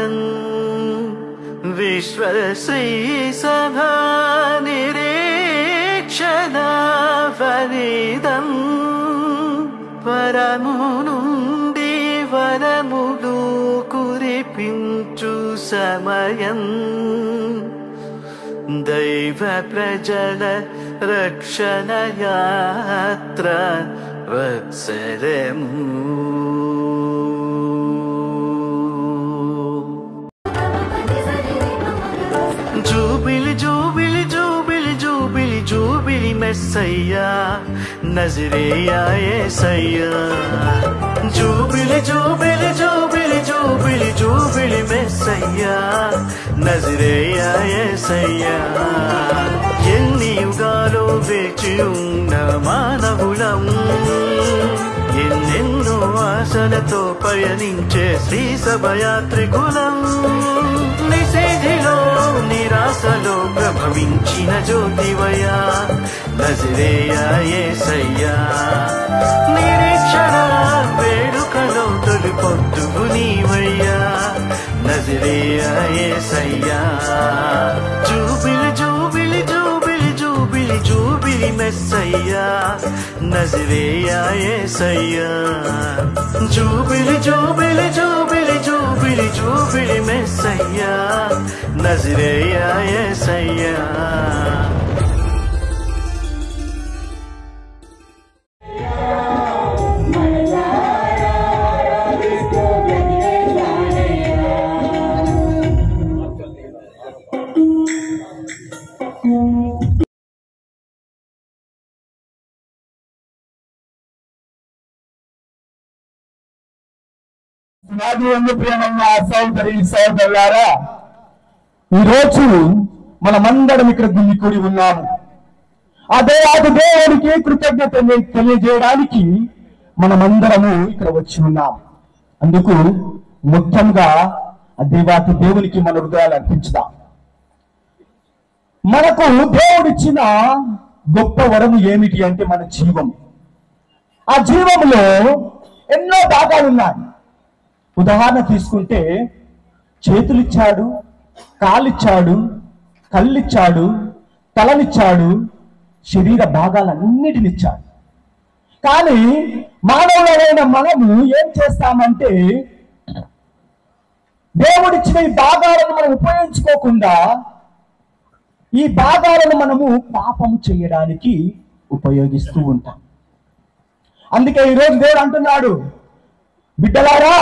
समयन् विश्वश्री सभा निरीक्षणा फलितं परमुनुंडि वरमुलु कुरिपिंचु समयं दैव प्रजल रक्षण यात्रा वत्सरमु jubilee jubilee jubilee jubilee jubilee मेस्सैया नज़रिया येसैया jubilee jubilee jubilee jubilee jubilee मेस्सैया नज़रिया येसैया ఎన్ని యుగాలో వేచి ఉన్న మానవులం ఎన్నెన్నో ఆశలతో పయనించే శ్రీ సభయాత్రికులం నిషేధిలో నిరాశలో ప్రభవించిన జ్యోతివయ్యా నజరేయా యేసయ్యా నిరీక్షణ వేడుకలో తొలి పొద్దుగు నీవయ్యా నజరేయా యేసయ్యా జూబిలి జూబిలి జూబిలి జూబిలి జూబిలి మెస్సయ్యా నజరేయా యేసయ్యా జూబిలి జూబిలి జూబిలి జూబిలి జూబిలి మెస్సయ్యా నజరేయా యేసయ్యా ప్రియమైన సోదరి సోదరులారా, ఈరోజు మనమందరం ఇక్కడ కూడి ఉన్నాము. అదే దేవుడికి కృతజ్ఞత తెలియజేయడానికి మనమందరము ఇక్కడ వచ్చి ఉన్నాము. అందుకు ముఖ్యంగా దేవునికి మన హృదయాలు అర్పించుదాం. మనకు దేవుడిచ్చిన గొప్ప వరము ఏమిటి అంటే మన జీవం. ఆ జీవంలో ఎన్నో భాగాలు ఉన్నాయి. ఉదాహరణ తీసుకుంటే చేతులిచ్చాడు, కాలిచ్చాడు, కళ్ళిచ్చాడు, తలనిచ్చాడు, శరీర భాగాలన్నిటినిచ్చాడు. కానీ మానవులైన మనము ఏం చేస్తామంటే దేవుడిచ్చిన ఈ భాగాలను మనం ఉపయోగించుకోకుండా ఈ భాగాలను మనము పాపము చేయడానికి ఉపయోగిస్తూ ఉంటాం. అందుకే ఈరోజు దేవుడు అంటున్నాడు, బిడ్డలారా,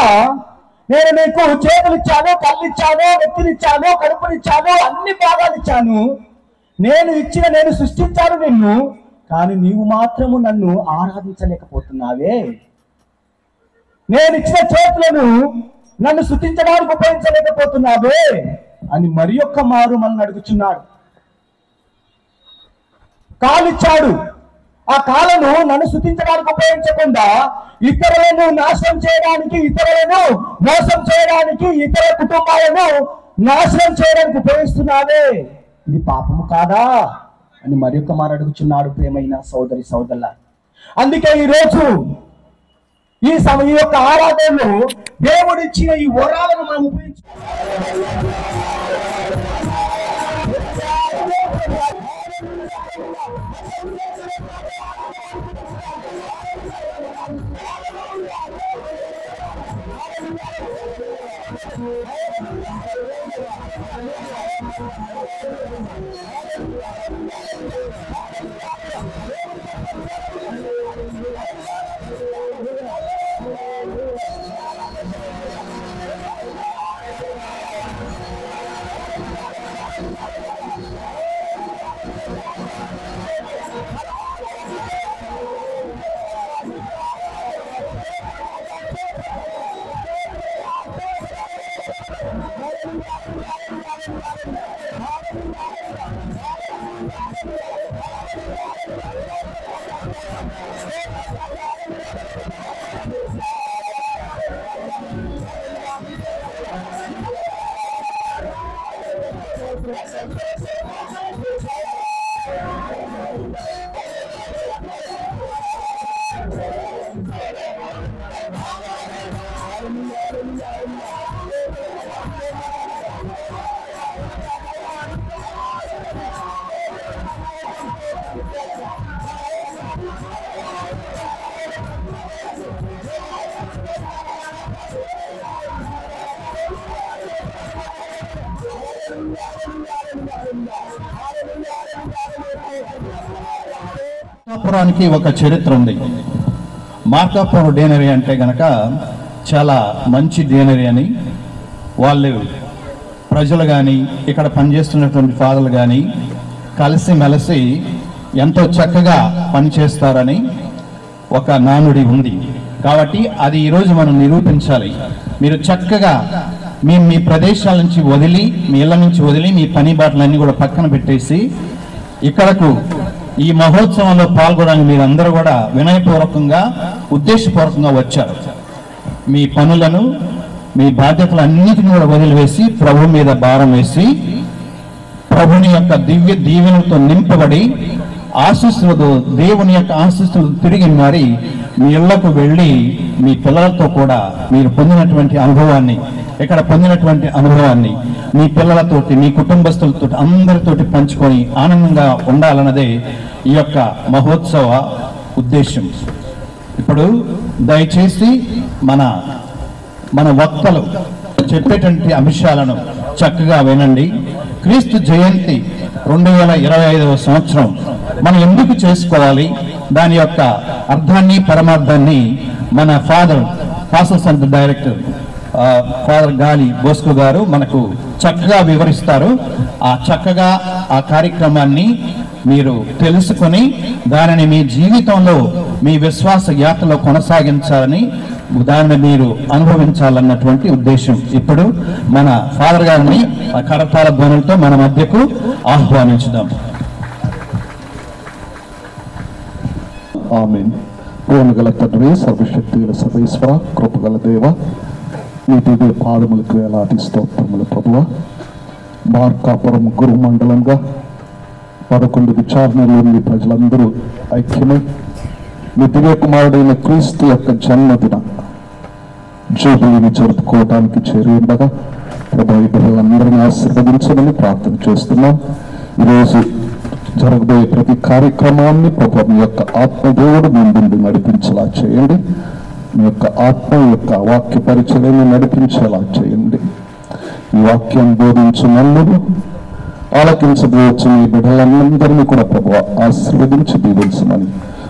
నేను నీకు చేతులిచ్చాను, కళ్ళిచ్చాను, నెత్తినిచ్చాను, కడుపునిచ్చాను, అన్ని భాగాలు ఇచ్చాను. నేను సృష్టించాను నిన్ను, కానీ నీవు మాత్రము నన్ను ఆరాధించలేకపోతున్నావే. నేను ఇచ్చిన చేతులను నన్ను స్తుతించడానికి ఉపయోగించలేకపోతున్నావే అని మరి ఒక్క మారు మనల్ని అడుగుచున్నాడు. కాలిచ్చాడు, ఆ కాలను నన్ను స్తుతించడానికి ఉపయోగించకుండా ఇతరులను నాశనం చేయడానికి, ఇతరులను మోసం చేయడానికి, ఇతర కుటుంబాలను నాశనం చేయడానికి ఉపయోగిస్తున్నావే, ఇది పాపము కాదా అని మరి ఒక్క మారు అడుగుచున్నాడు ప్రియమైన సోదరి సోదరుల. అందుకే ఈరోజు ఈ యొక్క ఆరాధనలో దేవుడిచ్చిన ఈ వరాలను మనం ఉపయోగించు. మార్కాపురానికి ఒక చరిత్ర ఉంది. మార్కాపురం డేనరీ అంటే గనక చాలా మంచి డేనరీ అని వాళ్ళు ప్రజలు కానీ ఇక్కడ పనిచేస్తున్నటువంటి ఫాదర్లు కానీ కలిసిమెలిసి ఎంతో చక్కగా పనిచేస్తారని ఒక నానుడి ఉంది. కాబట్టి అది ఈరోజు మనం నిరూపించాలి. మీరు చక్కగా మీ ప్రదేశాల నుంచి వదిలి, మీ ఇళ్ళ నుంచి వదిలి, మీ పని బాటలన్నీ కూడా పక్కన పెట్టేసి ఇక్కడకు ఈ మహోత్సవంలో పాల్గొనడానికి మీరందరూ కూడా వినయపూర్వకంగా, ఉద్దేశపూర్వకంగా వచ్చారు. మీ పనులను, మీ బాధ్యతలన్నిటిని కూడా వదిలివేసి ప్రభు మీద భారం వేసి ప్రభుని యొక్క దివ్య దీవెనలతో నింపబడి ఆశీస్సులతో, దేవుని యొక్క ఆశీస్సులు తిరిగి మారి మీ ఇళ్లకు వెళ్ళి మీ పిల్లలతో కూడా మీరు పొందినటువంటి అనుభవాన్ని, ఇక్కడ పొందినటువంటి అనుభవాన్ని మీ పిల్లలతోటి, మీ కుటుంబస్తులతో అందరితోటి పంచుకొని ఆనందంగా ఉండాలన్నదే ఈ యొక్క మహోత్సవ ఉద్దేశం. ఇప్పుడు దయచేసి మన వక్తలు చెప్పేటువంటి అంశాలను చక్కగా వినండి. క్రీస్తు జయంతి 2025వ సంవత్సరం మనం ఎందుకు చేసుకోవాలి, దాని యొక్క అర్థాన్ని, పరమార్థాన్ని మన pastor centre director father Gali Bosco గారు మనకు చక్కగా వివరిస్తారు. చక్కగా ఆ కార్యక్రమాన్ని మీరు తెలుసుకొని దానిని మీ జీవితంలో, మీ విశ్వాస యాత్రలో కొనసాగించాలని, దానిని మీరు అనుభవించాలన్నటువంటి ఉద్దేశం. ఇప్పుడు మన ఫాదర్ గారిని కరతాళ ధ్వనులతో మన మధ్యకు ఆహ్వానించుదాం. ఆమేన్. ప్రేమగల తండ్రి, సర్వశక్తి గల సర్వేశ్వర, కృపగల దేవ, మీ దివ్య పాదములకు వేలాది స్తోత్రములు ప్రభువ. మార్కాపురం గురు మండలంగా 11 విచారణలు మీ ప్రజలందరూ ఐక్యమై మీ దివ్య కుమారుడైన క్రీస్తు యొక్క జన్మదిన జూబిలీని జరుపుకోవడానికి చేరి ఉండగా ప్రభు ఈ పిల్లలందరినీ ఆశీర్వదించమని ప్రార్థన చేస్తున్నాం. ఈరోజు జరగబోయే ప్రతి కార్యక్రమాన్ని ప్రభు మీ యొక్క ఆత్మదేవుడు ముందుండి నడిపించేలా చేయండి. మీ యొక్క ఆత్మ యొక్క వాక్య పరిచయాన్ని నడిపించేలా చేయండి. ఈ వాక్యం బోధించు నన్ను ఆలకించబోవచ్చు మీ బిడ్డలందరినీ కూడా ప్రభు ఆశీర్వదించి దీవించమని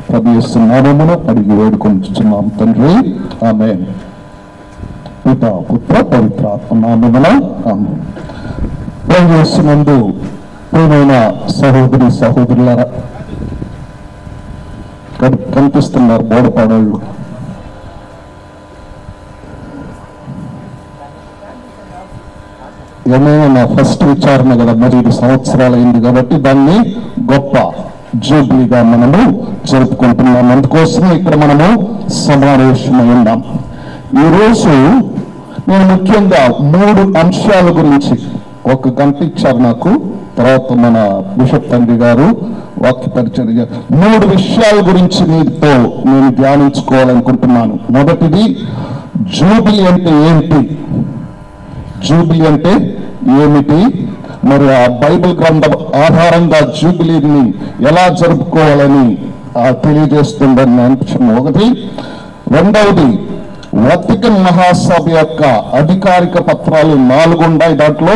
ప్రభు యేసు నామమున అడిగి వేడుకొంచుచున్నాం తండ్రి. ఆమేన్. పితా, పుత్ర, పవిత్రాత్మ నామమున ఆమేన్. ప్రభు యేసునందు ప్రియమైన సహోదరి సహోదరులారా, కనిపిస్తున్నారు బోడపాడోళ్ళు. ఏమైనా నా ఫస్ట్ విచారణ కదా, మరి 5 సంవత్సరాలు అయింది కాబట్టి దాన్ని గొప్ప జూబ్లీగా మనము జరుపుకుంటున్నాం. అందుకోసమే ఇక్కడ మనము సమావేశమై ఉన్నాం. ఈరోజు నేను ముఖ్యంగా 3 అంశాల గురించి, 1 గంట ఇచ్చారు నాకు, తర్వాత మన బిషప్ తండ్రి గారు వాక్య పరిచర్య, 3 విషయాల గురించి మీతో నేను ధ్యానించుకోవాలనుకుంటున్నాను. మొదటిది, జూబిలీ అంటే ఏంటి, జూబిలీ అంటే ఏమిటి, మరి ఆ బైబిల్ గ్రంథం ఆధారంగా జూబిలీని ఎలా జరుపుకోవాలని తెలియజేస్తుందని అంశం ఒకటి. రెండవది, వతికన్ మహాసభ యొక్క అధికారిక పత్రాలు 4 ఉన్నాయి, దాంట్లో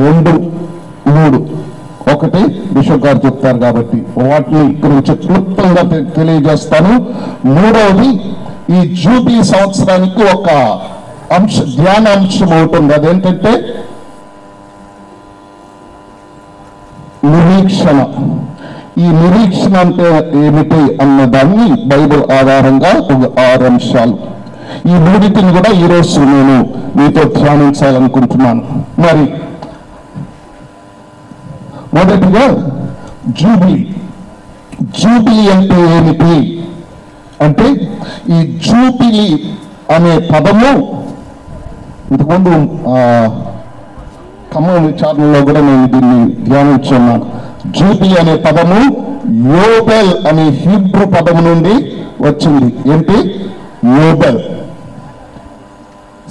2, 3 ఒకటి బిషప్ గారు చెప్తారు కాబట్టి వాటిని గురించి క్లుప్తంగా తెలియజేస్తాను. మూడవది, ఈ జూబిలీ సంవత్సరానికి ఒక ధ్యాన అంశం అవుతుంది. అదేంటంటే నిరీక్షణ. ఈ నిరీక్షణ అంటే ఏమిటి అన్నదాన్ని బైబిల్ ఆధారంగా 6 అంశాలు. ఈ 3టిని కూడా ఈరోజు నేను మీతో ధ్యానించాలనుకుంటున్నాను. మరి మొదటిగా జూబిలీ. జూబిలీ అంటే ఏమిటి అంటే, ఈ జూబిలీ అనే పదము ఇంతకుముందు ఖమ్మం విచారణలో కూడా నేను దీన్ని ధ్యానించున్నాను. జూబిలీ అనే పదము యోబెల్ అనే హీబ్రూ పదము నుండి వచ్చింది. ఏంటి? యోబెల్.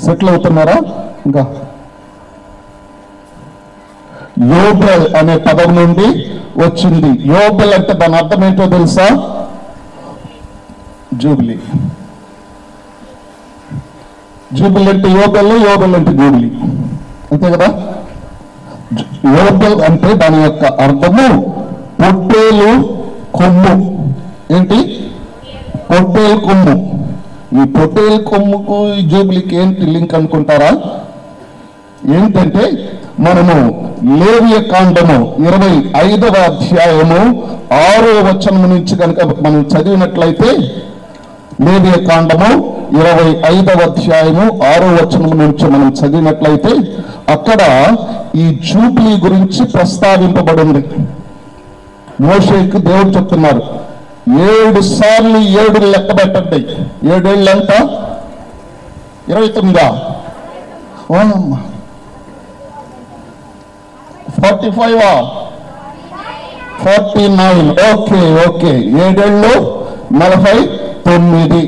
సెటిల్ అవుతున్నారా? ఇంకా యోబెల్ అనే పదం నుండి వచ్చింది. యోబెల్ అంటే దాని అర్థం ఏంటో తెలుసా? జూబిలీ. జూబిలీ అంటే యోబెల్, యోబెల్ అంటే జూబిలీ, అంతే కదా. యోబెల్ అంటే దాని యొక్క అర్థము పొట్టేలు కొమ్ము. ఏంటి? పొట్టేలు కొమ్ము. ఈ పొట్టేలు కొమ్ముకు ఈ జూబ్లీకి ఏంటి లింక్ అనుకుంటారా? ఏంటంటే మనము లేవియ కాండము 25వ అధ్యాయము 6వ వచనం నుంచి కనుక మనం చదివినట్లయితే, లేవియ కాండము 25వ అధ్యాయము 6వ వచనం నుంచి మనం చదివినట్లయితే అక్కడ ఈ జూబ్లీ గురించి ప్రస్తావింపబడింది. మోషేకు దేవుడు చెప్తున్నారు, 7 సార్లు 7 లెక్క పెట్టండి. 7 ఏళ్ళు ఎంత? 29 45 49. ఓకే 7 ఏళ్ళు 49.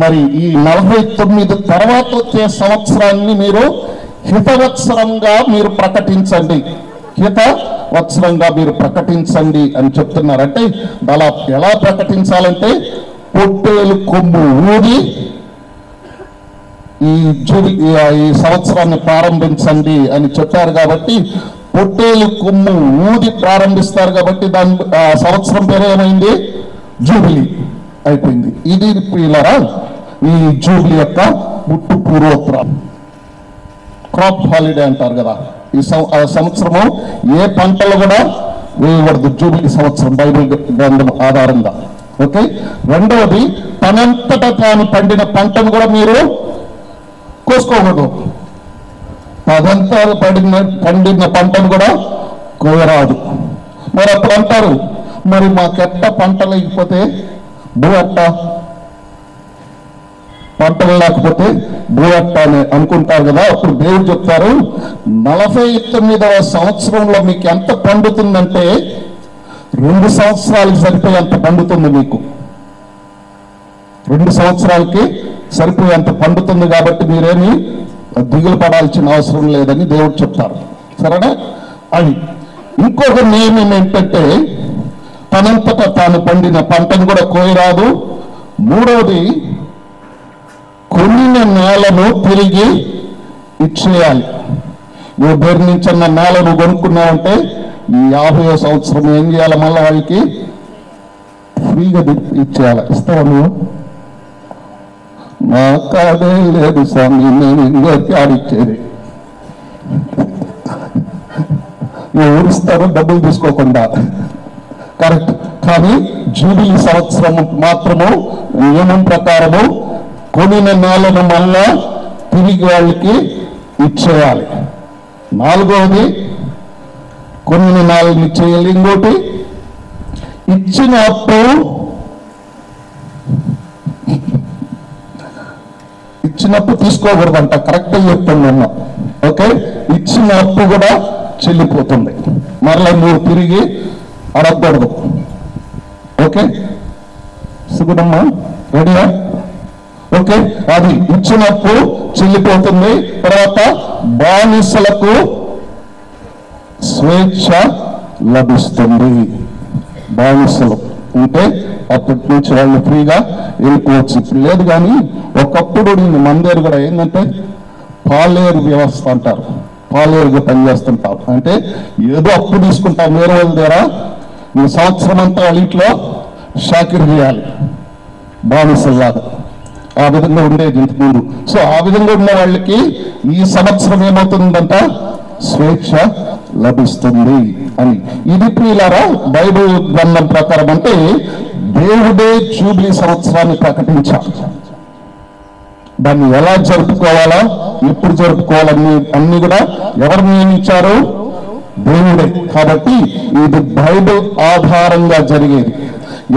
మరి ఈ 49 తర్వాత వచ్చే సంవత్సరాన్ని మీరు హితవత్సరంగా మీరు ప్రకటించండి, హితవత్సరంగా మీరు ప్రకటించండి అని చెప్తున్నారు. అంటే అలా ఎలా ప్రకటించాలంటే పొట్టేలు కొమ్ము ఊది ఈ సంవత్సరాన్ని ప్రారంభించండి అని చెప్పారు. కాబట్టి పొట్టేలు కొమ్ము ఊది ప్రారంభిస్తారు కాబట్టి దాని సంవత్సరం పేరు ఏమైంది? జూబ్లీ అయిపోయింది. ఇది పిల్లరా ఈ జూబ్లీ యొక్క పుట్టు పూర్వోత్తరం. క్రాప్ హాలిడే అంటారు కదా. ఈ సంవత్సరము ఏ పంటలు కూడా వేయకూడదు, జూబ్లీ సంవత్సరం బైబిల్ గ్రంథం ఆధారంగా. ఓకే. రెండవది, తనంతట తాను పండిన పంటను కూడా మీరు కోసుకోకూడదు. తనంతా పండిన పంటను కూడా కోయరాదు. మరి అప్పుడు అంటారు, మరి మాకెట్ట పంటలు లేకపోతే భూఅట్ట, పంటలు లేకపోతే భూఅట్ట అని అనుకుంటారు కదా. అప్పుడు దేవుడు చెప్తారు, 49వ సంవత్సరంలో మీకు ఎంత పండుతుందంటే 2 సంవత్సరాలకు సరిపోయేంత పండుతుంది. మీకు 2 సంవత్సరాలకి సరిపోయేంత పండుతుంది. కాబట్టి మీరేమి దిగులు పడాల్సిన అవసరం లేదని దేవుడు చెప్తారు. సరేనా? అది ఇంకొక నియమం ఏంటంటే తనంతట తాను పండిన పంటను కూడా కోయరాదు. మూడవది, కొనిన నేలను తిరిగి ఇచ్చేయాలి. నువ్వు దగ్గర నుంచి అన్న నేల నువ్వు కొనుక్కున్నావంటే ఈ 50వ సంవత్సరం ఏం చేయాలి? మళ్ళీ వాళ్ళకి ఫ్రీగా ఇచ్చేయాలి. ఇస్తావా నువ్వు? నా కాదే లేదు స్వామి, నేను ఇంకోటి ఆడిచ్చేది. ఊరిస్తారు డబ్బులు తీసుకోకుండా, కరెక్ట్. కానీ జూబిలీ సంవత్సరం మాత్రము నియమం ప్రకారము కొనిన నేలను మళ్ళా తిరిగి వాళ్ళకి ఇచ్చేయాలి. నాలుగవది, కొనిన నేలను ఇచ్చేయాలి. ఇంకోటి, ఇచ్చిన అప్పు తీసుకోకూడదంట. కరెక్ట్గా చెప్తాను. ఓకే. ఇచ్చిన అప్పు కూడా చెల్లిపోతుంది, మరలా నువ్వు తిరిగి అడగకూడదు. ఓకే. సుగుణమ్మా రెడీయా? ఓకే. అది ఇచ్చినప్పు చెల్లిపోతుంది. తర్వాత బానిసలకు స్వేచ్ఛ లభిస్తుంది. బానిసలు అంటే అప్పటి నుంచి వాళ్ళు ఫ్రీగా వెళ్ళిపోవచ్చు. ఇప్పుడు లేదు. కానీ ఒకప్పుడు మన దగ్గర కూడా ఏంటంటే పాలేరు వ్యవస్థ అంటారు. పాలేరుగా పనిచేస్తుంటారు. అంటే ఏదో అప్పు తీసుకుంటాం వేరే వాళ్ళ దగ్గర, ఈ సంవత్సరం అంతా వాళ్ళ ఇంట్లో షాకిర్ చేయాలి బానిసల్లాగా. ఆ విధంగా ఉండేది ఇంతకుముందు. సో ఆ విధంగా ఉన్న వాళ్ళకి ఈ సంవత్సరం ఏమవుతుందంట? స్వేచ్ఛ లభిస్తుంది అని. ఇది ప్రియులారా బైబిల్ గ్రంథం ప్రకారం. అంటే దేవుడే జూబ్లీ సంవత్సరాన్ని ప్రకటించాలి. దాన్ని ఎలా జరుపుకోవాలా, ఎప్పుడు జరుపుకోవాలని అన్ని కూడా ఎవరు నియమించారు? దేవుడే. కాబట్టి ఇది బైబిల్ ఆధారంగా జరిగేది.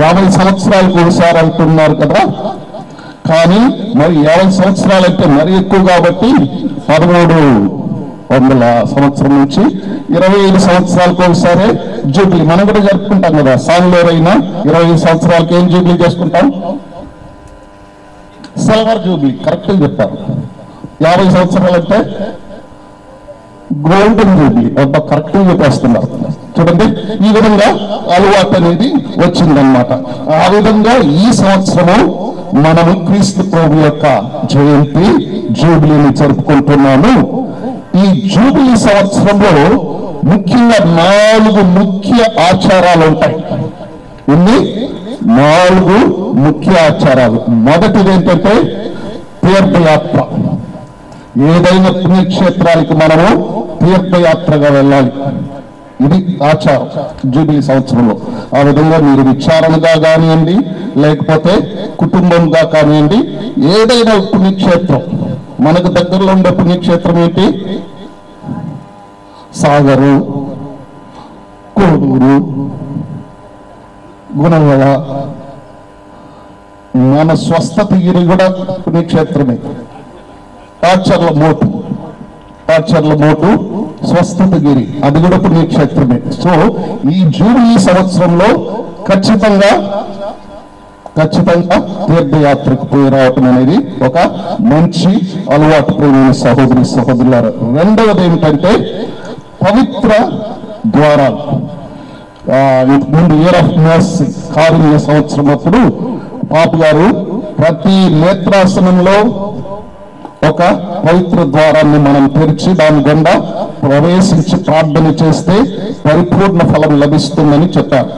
50 సంవత్సరాలకు ఒకసారి అంటున్నారు కదా. కానీ మరి 50 సంవత్సరాలు అంటే మరీ ఎక్కువ. కాబట్టి 1300 సంవత్సరం నుంచి 25 సంవత్సరాలకు ఒకసారి జూబ్లీ మనం కూడా జరుపుకుంటాం కదా. సాంగ్లోరైనా 25 సంవత్సరాలకి ఏం జూబ్లీ చేసుకుంటాం? Silver Jubilee. కరెక్ట్గా చెప్పారు. 50 సంవత్సరాలు అంటే గోల్డెన్ జూబ్లీ. కరెక్ట్గా చెప్పేస్తున్నారు. చూడండి, ఈ విధంగా అలవాటు అనేది వచ్చిందనమాట. ఆ విధంగా ఈ సంవత్సరము మనము క్రీస్తు ప్రభు యొక్క జయంతి జూబ్లీని జరుపుకుంటున్నాము. ఈ జూబ్లీ సంవత్సరంలో ముఖ్యంగా 4 ముఖ్య ఆచారాలు ఉంటాయి. 4 ముఖ్య ఆచారాలు. మొదటిది ఏంటంటే తీర్థయాత్ర. ఏదైనా పుణ్యక్షేత్రానికి మనము తీర్థయాత్రగా వెళ్ళాలి. ఇది ఆచారం జూబిలీ సంవత్సరంలో. ఆ విధంగా మీరు విచారణగా కానివ్వండి, లేకపోతే కుటుంబంగా కానివ్వండి, ఏదైనా పుణ్యక్షేత్రం, మనకు దగ్గరలో ఉండే పుణ్యక్షేత్రం ఏంటి? సాగరు, కోడూరు, గుణవల, మన స్వస్థతగిరి కూడా పుణ్యక్షేత్రమే. తాచర్ల మోటు స్వస్థతగిరి, అది కూడా పుణ్యక్షేత్రమే. సో ఈ జూబిలీ సంవత్సరంలో ఖచ్చితంగా తీర్థయాత్రకు పోయి రావటం అనేది ఒక మంచి అలవాటు ప్రేమైన సహోదరి సహోదరులారా. రెండవది ఏమిటంటే పవిత్ర ద్వారాలు. ముందు ఇయర్ ఆఫ్ మర్సీ కారుణ్య సంవత్సరం అప్పుడు పాప గారు ప్రతి నేత్రాసనంలో ఒక పవిత్ర ద్వారాన్ని మనం తెరిచి దాని గుండా ప్రవేశించి ప్రార్థన చేస్తే పరిపూర్ణ ఫలం లభిస్తుందని చెప్పారు.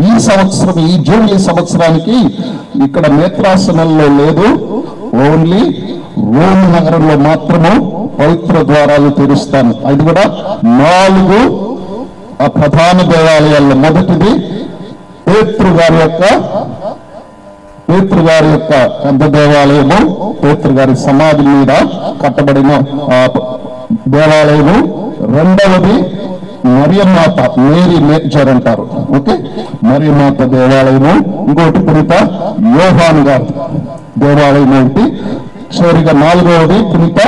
ఈ సంవత్సరం, ఈ జూబిలీ సంవత్సరానికి ఇక్కడ నేత్రాసనంలో లేదు, ఓన్లీ రోమ్ నగరంలో మాత్రము పవిత్ర ద్వారాలు తెరుస్తాను. అది కూడా 4 ప్రధాన దేవాలయాల్లో. మొదటిది పేతురు గారి యొక్క పెద్ద దేవాలయము, పేతురు గారి సమాధి మీద కట్టబడిన దేవాలయము. రెండవది మరియమాత, మేరీ మేజర్ అంటారు, ఓకే, మరియమాత దేవాలయము. ఇంకోటి పునీత యోహాను గారి దేవాలయం ఏంటి. చివరిగా 4వది పునీత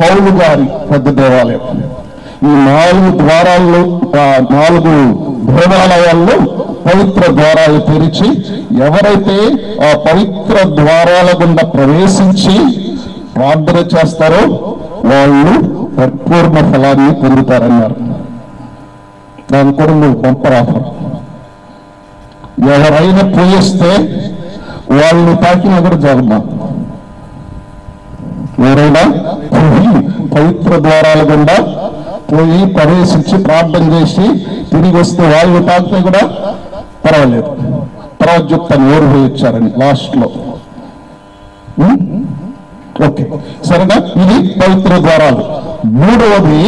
పౌలు గారి పెద్ద దేవాలయం. ఈ 4 ద్వారాల్లో 4 దేవాలయాల్లో పవిత్ర ద్వారాలు తెరిచి ఎవరైతే ఆ పవిత్ర ద్వారాల గుండా ప్రవేశించి ప్రార్థన చేస్తారో వాళ్ళు పరిపూర్ణ ఫలాన్ని పొందుతారన్నారు. దాని కూడా నువ్వు బంపర్ ఆఫర్. ఎవరైనా పూజిస్తే వాళ్ళని తాకినా కూడా జరుగుమా. ఎవరైనా పవిత్ర ద్వారాల గుండా పోయి ప్రవేశించి ప్రార్థన చేసి తిరిగి వస్తే వాళ్ళు తాకితే కూడా పర్వాలేదు. తర్వాత చెప్తాను ఎవరు పోయి వచ్చారని లాస్ట్ లో. ఓకే, సరేనా? ఇది పవిత్ర ద్వారాలు. మూడవది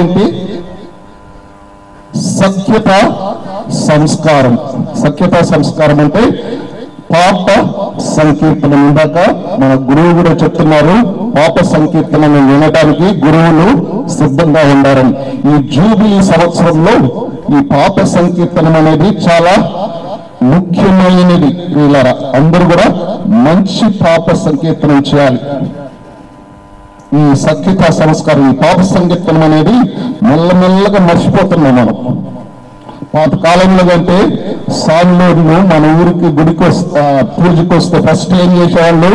ఏంటి? సఖ్యత సంస్కారం. సఖ్యత సంస్కారం అంటే పాప సంకీర్తనం. ఇందాక మన గురువు కూడా చెప్తున్నారు, పాప సంకీర్తనను వినడానికి గురువులు సిద్ధంగా ఉండారని. ఈ జూబిలీ సంవత్సరంలో ఈ పాప సంకీర్తనం అనేది చాలా ముఖ్యమైనది. వీళ్ళారా అందరూ కూడా మంచి పాప సంకీర్తనం చేయాలి. ఈ సఖ్యత సంస్కారం, ఈ పాప సంకీర్తనం అనేది మెల్లమెల్లగా మర్చిపోతున్నాం మనం. పాత కాలంలో కంటే సాంగ్లోను మన ఊరికి గుడికి పూజకి వస్తే ఫస్ట్ ఏం చేసేవాళ్ళు?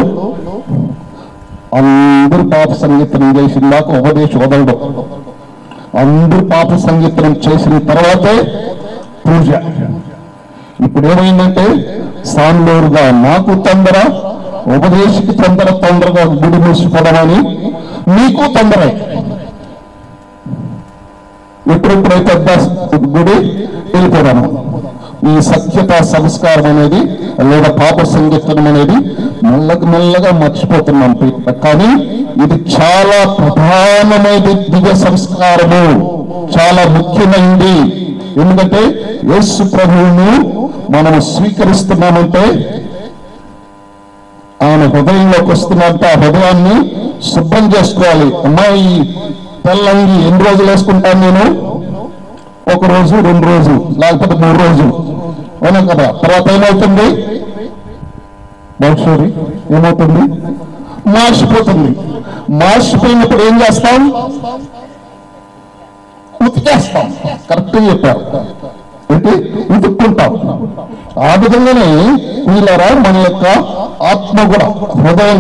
అందరూ పాప సంగీతం చేసిన దాకా ఉపదేశం వదలడం. అందరూ పాప సంగీతం చేసిన తర్వాతే పూజ. ఇప్పుడు ఏమైందంటే సాంగ్లోరుగా నాకు తొందర, ఉపదేశికి తొందరగా గుడి మూసిపోవడమని మీకు తొందర. ఎప్పుడెప్పుడైతే గుడి వెళ్ళిపోవడం. ఈ సఖ్యత సంస్కారం అనేది లేదా పాప సంగీతం అనేది మెల్లగా మర్చిపోతున్నాం. కానీ ఇది చాలా ప్రధానమైన దివ్య సంస్కారము, చాలా ముఖ్యమైనది. ఎందుకంటే యేసు ప్రభువును మనం స్వీకరిస్తున్నామంటే ఆయన హృదయంలోకి వస్తున్నంత ఆ హృదయాన్ని శుభ్రం చేసుకోవాలి. అమ్మాయి తెల్లంగి ఎన్ని రోజులు వేసుకుంటాను నేను? 1 రోజు, 2 రోజులు, లేకపోతే 3 రోజులు, అవునా కదా? తర్వాత ఏమవుతుంది? బాగుంది, ఏమవుతుంది? మార్చిపోతుంది. మార్చిపోయినప్పుడు ఏం చేస్తాం? ఉతికేస్తాం. కరెక్ట్గా చెప్పారు. ఏంటి? ఉతుక్కుంటాం. ఆ విధంగానే వీళ్ళరా మన యొక్క ఆత్మ కూడా, హృదయం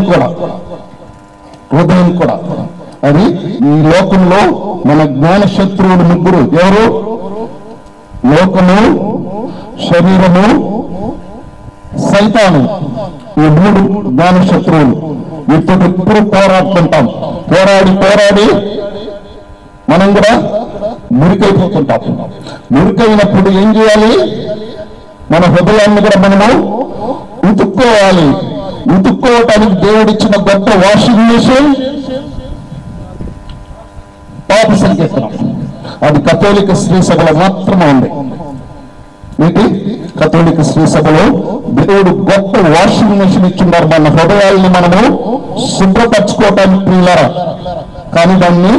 కూడా అది ఈ లోకంలో మన జ్ఞాన శత్రువులు 3 ఎవరు? లోకము, శరీరము, సైతాను. ఈ 3 జ్ఞాన శత్రువులు. వీటితో ఎప్పుడు పోరాడుతుంటాం. పోరాడి మనం కూడా మురికైపోతుంటాం. మురికైనప్పుడు ఏం చేయాలి? మన హృదయాన్ని కూడా మనము ఉతుక్కోవాలి. ఉతుక్కోవటానికి దేవుడిచ్చిన గొప్ప వాషింగ్ మిషన్ పాప సంకీర్తనం. అది కథోలిక శ్రీ సభలో మాత్రమే ఉంది. ఏంటి? కథోలిక శ్రీ సభలో దేవుడు గొప్ప వాషింగ్ మిషన్ ఇచ్చున్నారు మన హృదయాల్ని మనము శుభ్రపరచుకోవటానికి ప్రియులారా. కానీ దాన్ని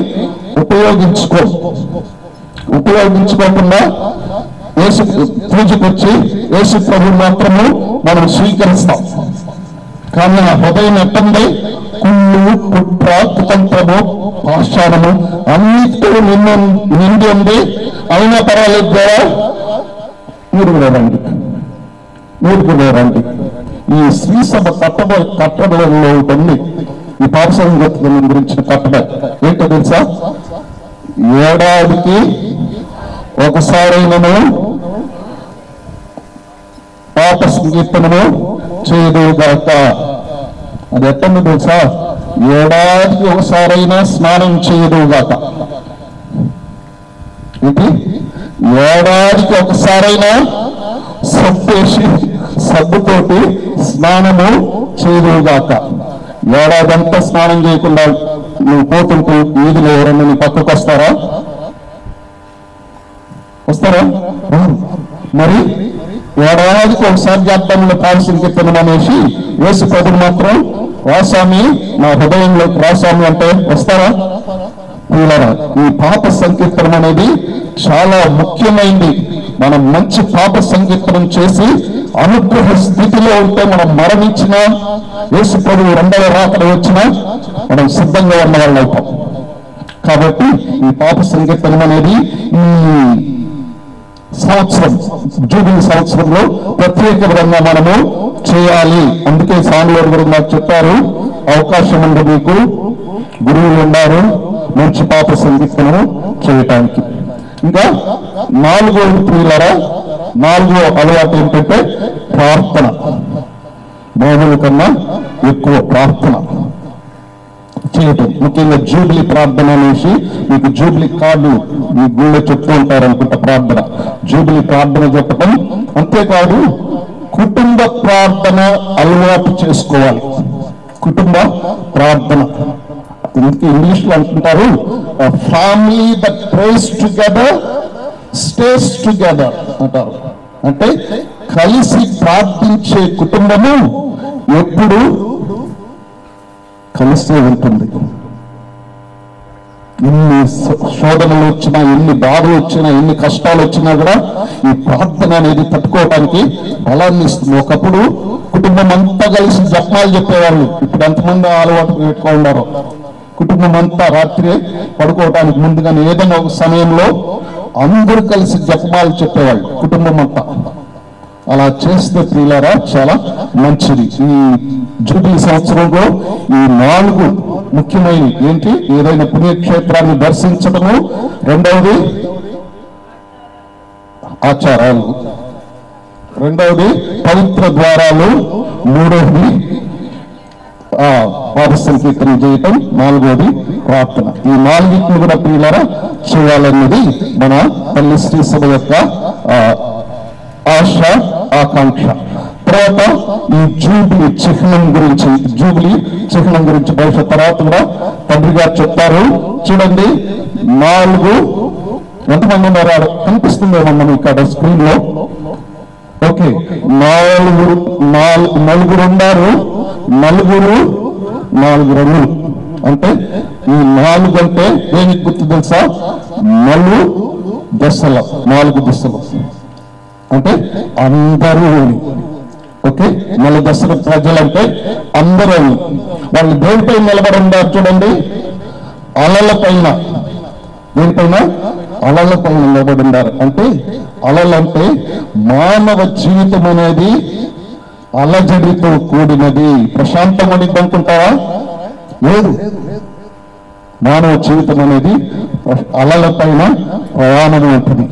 ఉపయోగించుకోకుండా యేసు పూజకు వచ్చి యేసు ప్రభు మాత్రము మనం స్వీకరిస్తాం. కానీ ఆ హృదయం ఎట్టండి? కుళ్ళు, కుట్ర, కుతంత్రము, పాషాణము అన్నిటితో నిండి ఉంది. అయినా పర్వాలేదు ద్వారా ఊరుకునే రండి. ఈ శ్రీ సభ కట్టబడిలో ఉంటుంది. ఈ పాప సంగీతం గురించిన కట్టబడి ఏంటో తెలుసా? ఏడాదికి ఒకసారైనను పాప సంకీర్తనము చేయదుగాక. అది ఎట్టండి తెలుసా? ఏడాదికి ఒకసారైనా స్నానం చేయదుగాక. ఏంటి? ఏడాదికి ఒకసారైనా సబ్బుతోటి స్నానము చేయదుగాక. ఏడాదంతా స్నానం చేయకుండా నువ్వు పోతుంటూ వీధిలో ఎవరన్నా నీ పక్కకు వస్తారా? మరి ఏడాదికి ఒకసారి చేద్దామని పాప సంకీర్తనం అనేసి యేసు ప్రభువు మాత్రం రాసామి నా హృదయంలోకి రాసామి అంటే వస్తారా? ప్రియులారా, ఈ పాప సంకీర్తనం అనేది చాలా ముఖ్యమైనది. మనం మంచి పాప సంకీర్తనం చేసి అనుగ్రహ స్థితిలో ఉంటే మనం మరణించినా యేసు ప్రభువు రెండవ రాకడ వచ్చినా మనం సిద్ధంగా ఉన్న వాళ్ళు అవుతాం. కాబట్టి ఈ పాప సంకీర్తనం అనేది ఈ సంవత్సరం జూబిలీ సంవత్సరంలో ప్రత్యేక విధంగా మనము చేయాలి. అందుకే సాంగ్లూరు గురించి నాకు చెప్పారు, అవకాశం ఉంది మీకు, గురువులు ఉన్నారు మంచి పాప సంకీర్తనము చేయటానికి. ఇంకా 4వ ప్రియులారా, 4వ అలవాటు ఏంటంటే ప్రార్థన. మామూలు కన్నా ఎక్కువ ప్రార్థన చేయటం. ముఖ్యంగా జూబిలీ ప్రార్థన అనేసి మీకు జూబిలీ కార్డు మీ గుళ్ళో చెప్తూ ఉంటారు అనుకుంటా. ప్రార్థన, జూబిలీ ప్రార్థన చెప్పటం. అంతేకాదు కుటుంబ ప్రార్థన అలవాటు చేసుకోవాలి. కుటుంబ ప్రార్థన ఇంగ్లీష్ లో అంటుంటారు family that praise together stays together అంటారు. అంటే కలిసి ప్రార్థించే కుటుంబము ఎప్పుడు కలిసే ఉంటుంది. ఎన్ని శోధనలు వచ్చినా, ఎన్ని బాధలు వచ్చినా, ఎన్ని కష్టాలు వచ్చినా కూడా ఈ ప్రార్థన అనేది తట్టుకోవడానికి బలాన్ని ఇస్తుంది. ఒకప్పుడు కుటుంబం అంతా కలిసి జపాలు చెప్పేవాళ్ళు. ఇప్పుడు ఎంతమంది అలవాటు పెట్టుకున్నారు? కుటుంబం అంతా రాత్రి పడుకోవడానికి ముందుగానే ఏదైనా ఒక సమయంలో అందరూ కలిసి జపమాలు చెప్పేవాళ్ళు కుటుంబం అంతా. అలా చేస్తే ప్రియులారా చాలా మంచిది. ఈ జూబిలీ సంవత్సరంలో ఈ 4 ముఖ్యమైన ఏంటి? ఏదైనా పుణ్యక్షేత్రాన్ని దర్శించడము, రెండవది ఆచారాలు, రెండవది పవిత్ర ద్వారాలు, మూడవది పాప సంకీర్తన చేయటం, 4వది ప్రార్థన. ఈ 4 కూడా ప్రియులారా చేయాలన్నది మన తల్లి శ్రీ సభ యొక్క ఆశ, ఆకాంక్ష. తర్వాత ఈ జూబిలీ చిహ్నం గురించి భవిష్యత్ తర్వాత కూడా తండ్రి గారు చెప్తారు. చూడండి, 4 ఎంతమంది ఉన్నారు? కనిపిస్తుందేమో మనం ఇక్కడ స్క్రీన్ లో. ఓకే, 4 ఉన్నారు. 4 రంగులు. అంటే ఈ 4 అంటే దేనికి గుర్తు తెలుసా? 4 దశలు. అంటే అందరూ. ఓకే, 4 దశల ప్రజలంటే అందరూ. వాళ్ళు దేనిపై నిలబడి ఉన్నారు చూడండి? అలల పైన. దేనిపైన? అలల పైన నిలబడి ఉన్నారు. అంటే అలలంటే మానవ జీవితం అనేది అలజడితో కూడినది. ప్రశాంతమడిద్ది అనుకుంటావా? లేదు. మానవ జీవితం అనేది అలల పైన ప్రయాణం ఉంటుంది.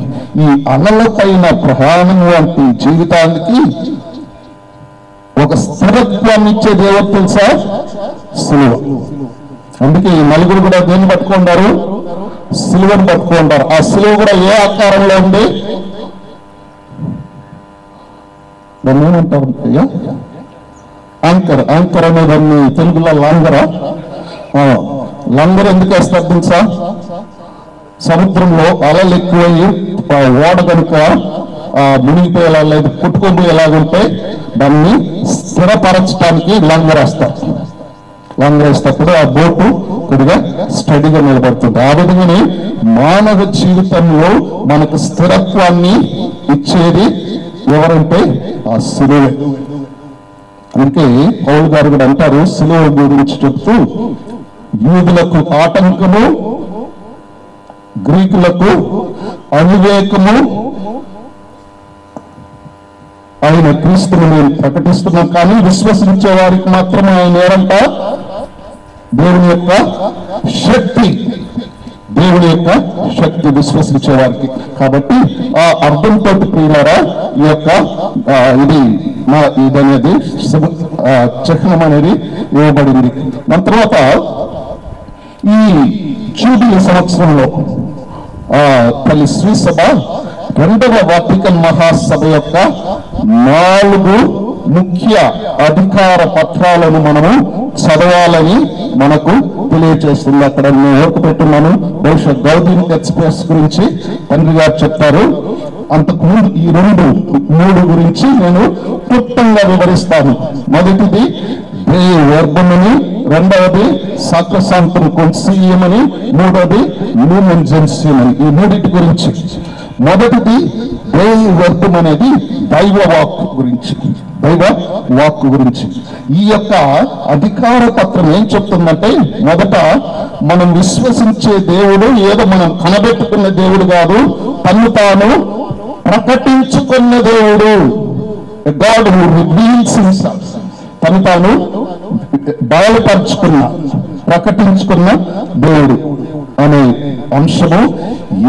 ఈ అలల పైన ప్రయాణం వంటి జీవితానికి ఒక స్థిరత్వాన్ని ఇచ్చేది ఎవరు తెలుసా? సిలువ. అందుకే ఈ 4 కూడా దేన్ని పట్టుకుంటారు? సిలువను పట్టుకుంటారు. ఆ సిలువ కూడా ఏ ఆకారంలో ఉంది? దాన్ని ఏమంటారు? యాంకర్. యాంకర్ అనే దాన్ని తెలుగులో లాంగరా. లంగర్ ఎందుకు వేస్తారు తెలుసా? సముద్రంలో అలలు ఎక్కువయ్యి ఓడ కనుక మునిగిపోయేలా లేదు కొట్టుకోబోయేలాగుంటే దాన్ని స్థిరపరచడానికి లంగర్ వేస్తారు. లంగర్ వేసేటప్పుడు ఆ బోటు కొద్దిగా స్టడీగా నిలబడుతుంది. ఆ విధంగానే మానవ జీవితంలో మనకు స్థిరత్వాన్ని ఇచ్చేది ఎవరంటే ఆ సిలువే. అందుకే పౌలు గారు కూడా అంటారు సిలువ గురించి చెప్తూ, యూదులకు ఆటంకము, గ్రీకులకు అవివేకము ఆయన క్రీస్తుని నేను ప్రకటిస్తున్నాం, కానీ విశ్వసించే వారికి మాత్రం ఆయన ఏరంట దేవుని యొక్క శక్తి, దేవుని యొక్క శక్తి విశ్వసించే వారికి. కాబట్టి ఆ అర్థంతో ప్రియులారా ఈ యొక్క ఇదనేది చిహ్నం అనేది ఇవ్వబడింది. దాని తర్వాత ఈ జూబిలీ సంవత్సరంలో తల్లి శ్రీ సభ రెండవ వాటికన్ మహాసభ యొక్క 4 ముఖ్య అధికార పత్రాలను మనము చదవాలని మనకు తెలియజేస్తుంది. అక్కడ నేను ఓర్పు పెట్టున్నాను. బహుశా గౌదీన్ ఎక్స్ప్రెస్ గురించి తండ్రి గారు చెప్తారు. అంతకుముందు ఈ 3 గురించి నేను క్లుప్తంగా వివరిస్తాను. మొదటిది వర్గమని, రెండవది సాక్రసాంతం కొన్సీయం అని, మూడవది లూమెన్ జెన్సియం అని. ఈ 3 గురించి. మొదటిది వర్గం అనేది దైవ వాక్కు గురించి. దైవ వాక్కు గురించి ఈ యొక్క అధికార పత్రం ఏం చెప్తుందంటే, మొదట మనం విశ్వసించే దేవుడు ఏదో మనం కనబెట్టుకున్న దేవుడు కాదు, తను తాను ప్రకటించుకున్న దేవుడు. God who reveals himself. తను తాను బయలుపరుచుకున్న, ప్రకటించుకున్న దేవుడు అనే అంశము.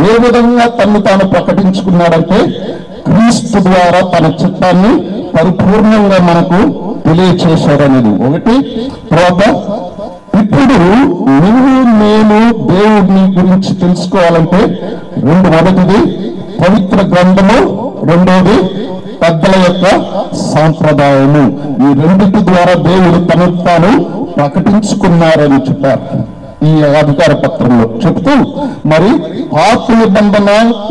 ఏ విధంగా తను తాను ప్రకటించుకున్నాడంటే, క్రీస్తు ద్వారా తన చిత్తాన్ని పరిపూర్ణంగా మనకు తెలియచేశాడనేది ఒకటి. తర్వాత ఇప్పుడు నువ్వు నేను దేవుడిని గురించి తెలుసుకోవాలంటే 2, మొదటిది పవిత్ర గ్రంథము, రెండోది పెద్దల యొక్క సాంప్రదాయము. ఈ 2 ద్వారా దేవుడు తను తాను ప్రకటించుకున్నారని చెప్పారు ఈ అధికార పత్రంలో చెప్తూ, మరి పాత నిబంధన,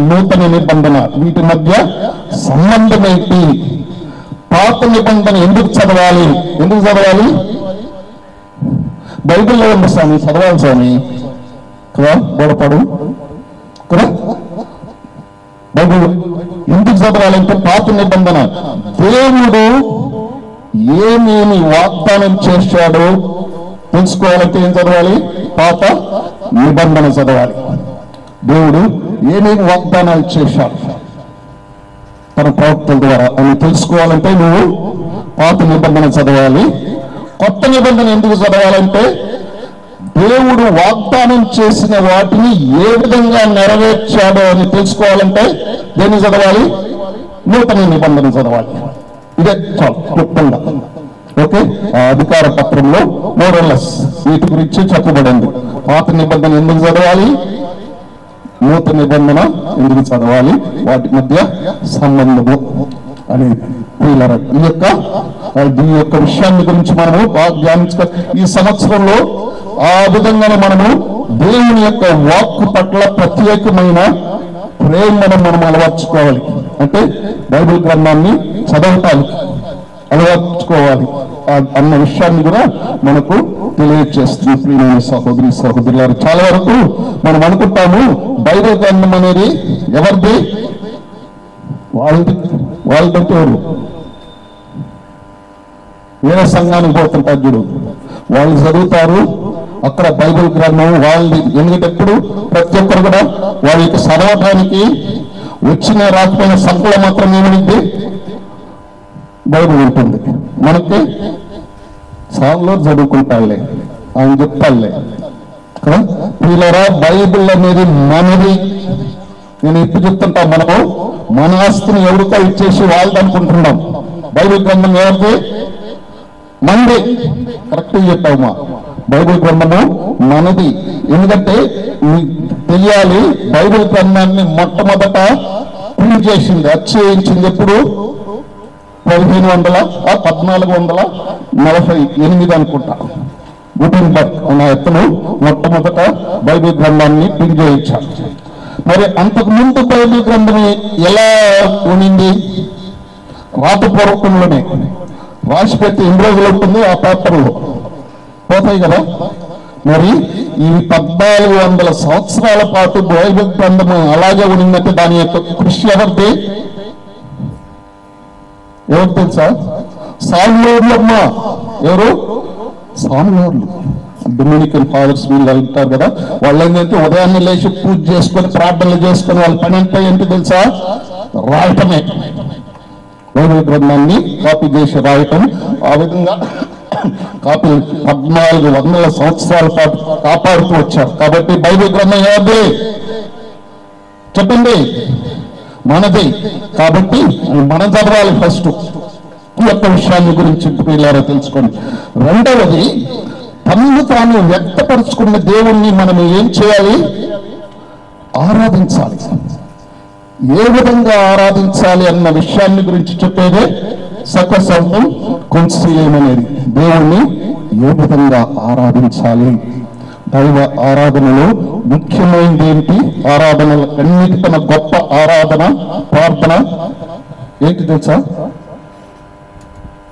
నూతన నిబంధన వీటి మధ్య సంబంధం ఏంటి? పాత నిబంధన ఎందుకు చదవాలి? బైబిల్లో ఉంది స్వామి, చదవాలి స్వామి కదా, గొడపడు కదా. బైబిల్ ఎందుకు చదవాలంటే, పాత నిబంధన దేవుడు ఏమేమి వాగ్దానం చేశాడో తెలుసుకోవాలంటే ఏం చదవాలి? పాత నిబంధన చదవాలి. దేవుడు ఏమేమి వాగ్దానాలు చేశాడు తన ప్రవక్తల ద్వారా అని తెలుసుకోవాలంటే నువ్వు పాత నిబంధన చదవాలి. కొత్త నిబంధన ఎందుకు చదవాలంటే, దేవుడు వాగ్దానం చేసిన వాటిని ఏ విధంగా నెరవేర్చాడో అని తెలుసుకోవాలంటే దేన్ని చదవాలి? నూతన నిబంధన చదవాలి. ఇదే చాలు క్లుప్తంగా. ఓకే, ఆ అధికార పత్రంలో మోరల్లెస్ వీటి గురించి చెప్పబడింది. పాత నిబంధన ఎందుకు చదవాలి, నూతన నిబంధన ఎందుకు చదవాలి, వాటి మధ్య సంబంధము అనేది. ఈ యొక్క విషయాన్ని గురించి మనము బాగా ధ్యానించుకో. ఈ సంవత్సరంలో ఆ విధంగానే మనము దేవుని యొక్క వాక్కు పట్ల ప్రత్యేకమైన ప్రేమను మనం అలవర్చుకోవాలి. అంటే బైబిల్ గ్రంథాన్ని చదవటానికి అలవర్చుకోవాలి అన్న విషయాన్ని కూడా మనకు తెలియజేస్తుంది. ప్రియమైన సహోదరి సహోదరులారు, చాలా వరకు మనం అనుకుంటాము బైబిల్ గ్రంథం అనేది ఎవరిది? వాళ్ళదంటే ఎవరు? వేరే సంఘానికి పోతుంటారు చూడు, వాళ్ళు చదువుతారు అక్కడ బైబిల్ గ్రంథం వాళ్ళది. ఎందుకంటే ఎప్పుడు ప్రతి ఒక్కరు కూడా వాళ్ళకి చదవటానికి వచ్చిన రాకపోయిన సంఖ్యలో మాత్రం ఏమైంది? బైబిల్ ఉంటుంది. మనకి సార్లో చదువుకుంటాలే, ఆయన చెప్తాలే కదా. పిల్లరా, బైబిల్ అనేది మనది. నేను ఎప్పుడు చెప్తుంటా, మనము మన ఆస్తిని ఎవరికో ఇచ్చేసి వాళ్ళది అనుకుంటున్నాం. బైబిల్ గ్రంథం ఎవరిది? మనది. కరెక్ట్గా చెప్పావు మా. బైబిల్ గ్రంథము మనది. ఎందుకంటే తెలియాలి, బైబిల్ గ్రంథాన్ని మొట్టమొదట ప్రింట్ చేసింది, అచ్చేయించింది ఎప్పుడు? 1448 అనుకుంటా గుటెన్బర్గ్ అన్న ఎత్తను మొట్టమొదట బైబిల్ గ్రంథాన్ని ప్రింట్ చేయించారు. మరి అంతకు ముందు బైబిల్ గ్రంథం ఎలా ఉండింది? రాతపూర్వకంలోనే రాసి పెట్టి ఎన్ని రోజులు ఉంటుంది ఆ పేపర్లో పోతాయి కదా. మరి ఈ 1400 సంవత్సరాల పాటు బైబిల్ గ్రంథం అలాగే ఉండిందంటే దాని యొక్క కృషి ఎవరు తెలుసా? సామ్యూర్లు అమ్మ. ఎవరు? సామ్యూర్లు. డొమినికన్ ఫాదర్స్ వీళ్ళు వెళ్తారు కదా, వాళ్ళు ఏంటంటే ఉదయాన్నే లేచి పూజ చేసుకొని ప్రార్థనలు చేసుకొని వాళ్ళ పని అంతా ఏంటి తెలుసా? రాయటమే. బైబిల్ గ్రంథాన్ని కాపీ చేసి రాయటం. ఆ విధంగా కాపీ 1400 సంవత్సరాల పాటు కాపాడుతూ వచ్చారు. కాబట్టి బైబిల్ గ్రంథం ఎవరిది చెప్పండి? మనది. కాబట్టి మనం చదవాలి ఫస్ట్ ఈ యొక్క విషయాన్ని గురించి పిల్లారా తెలుసుకోండి. రెండవది, తనను తాను వ్యక్తపరుచుకున్న దేవుణ్ణి మనం ఏం చేయాలి? ఆరాధించాలి. ఏ విధంగా ఆరాధించాలి అన్న విషయాన్ని గురించి చెప్పేదే సకసంతం కొంచెమనేది. దేవుణ్ణి ఏ విధంగా ఆరాధించాలి? దైవ ఆరాధనలో ముఖ్యమైనది ఏంటి? ఆరాధనలు అన్నిటికన్నా గొప్ప ఆరాధన ప్రార్థన ఏంటి తెలుసా?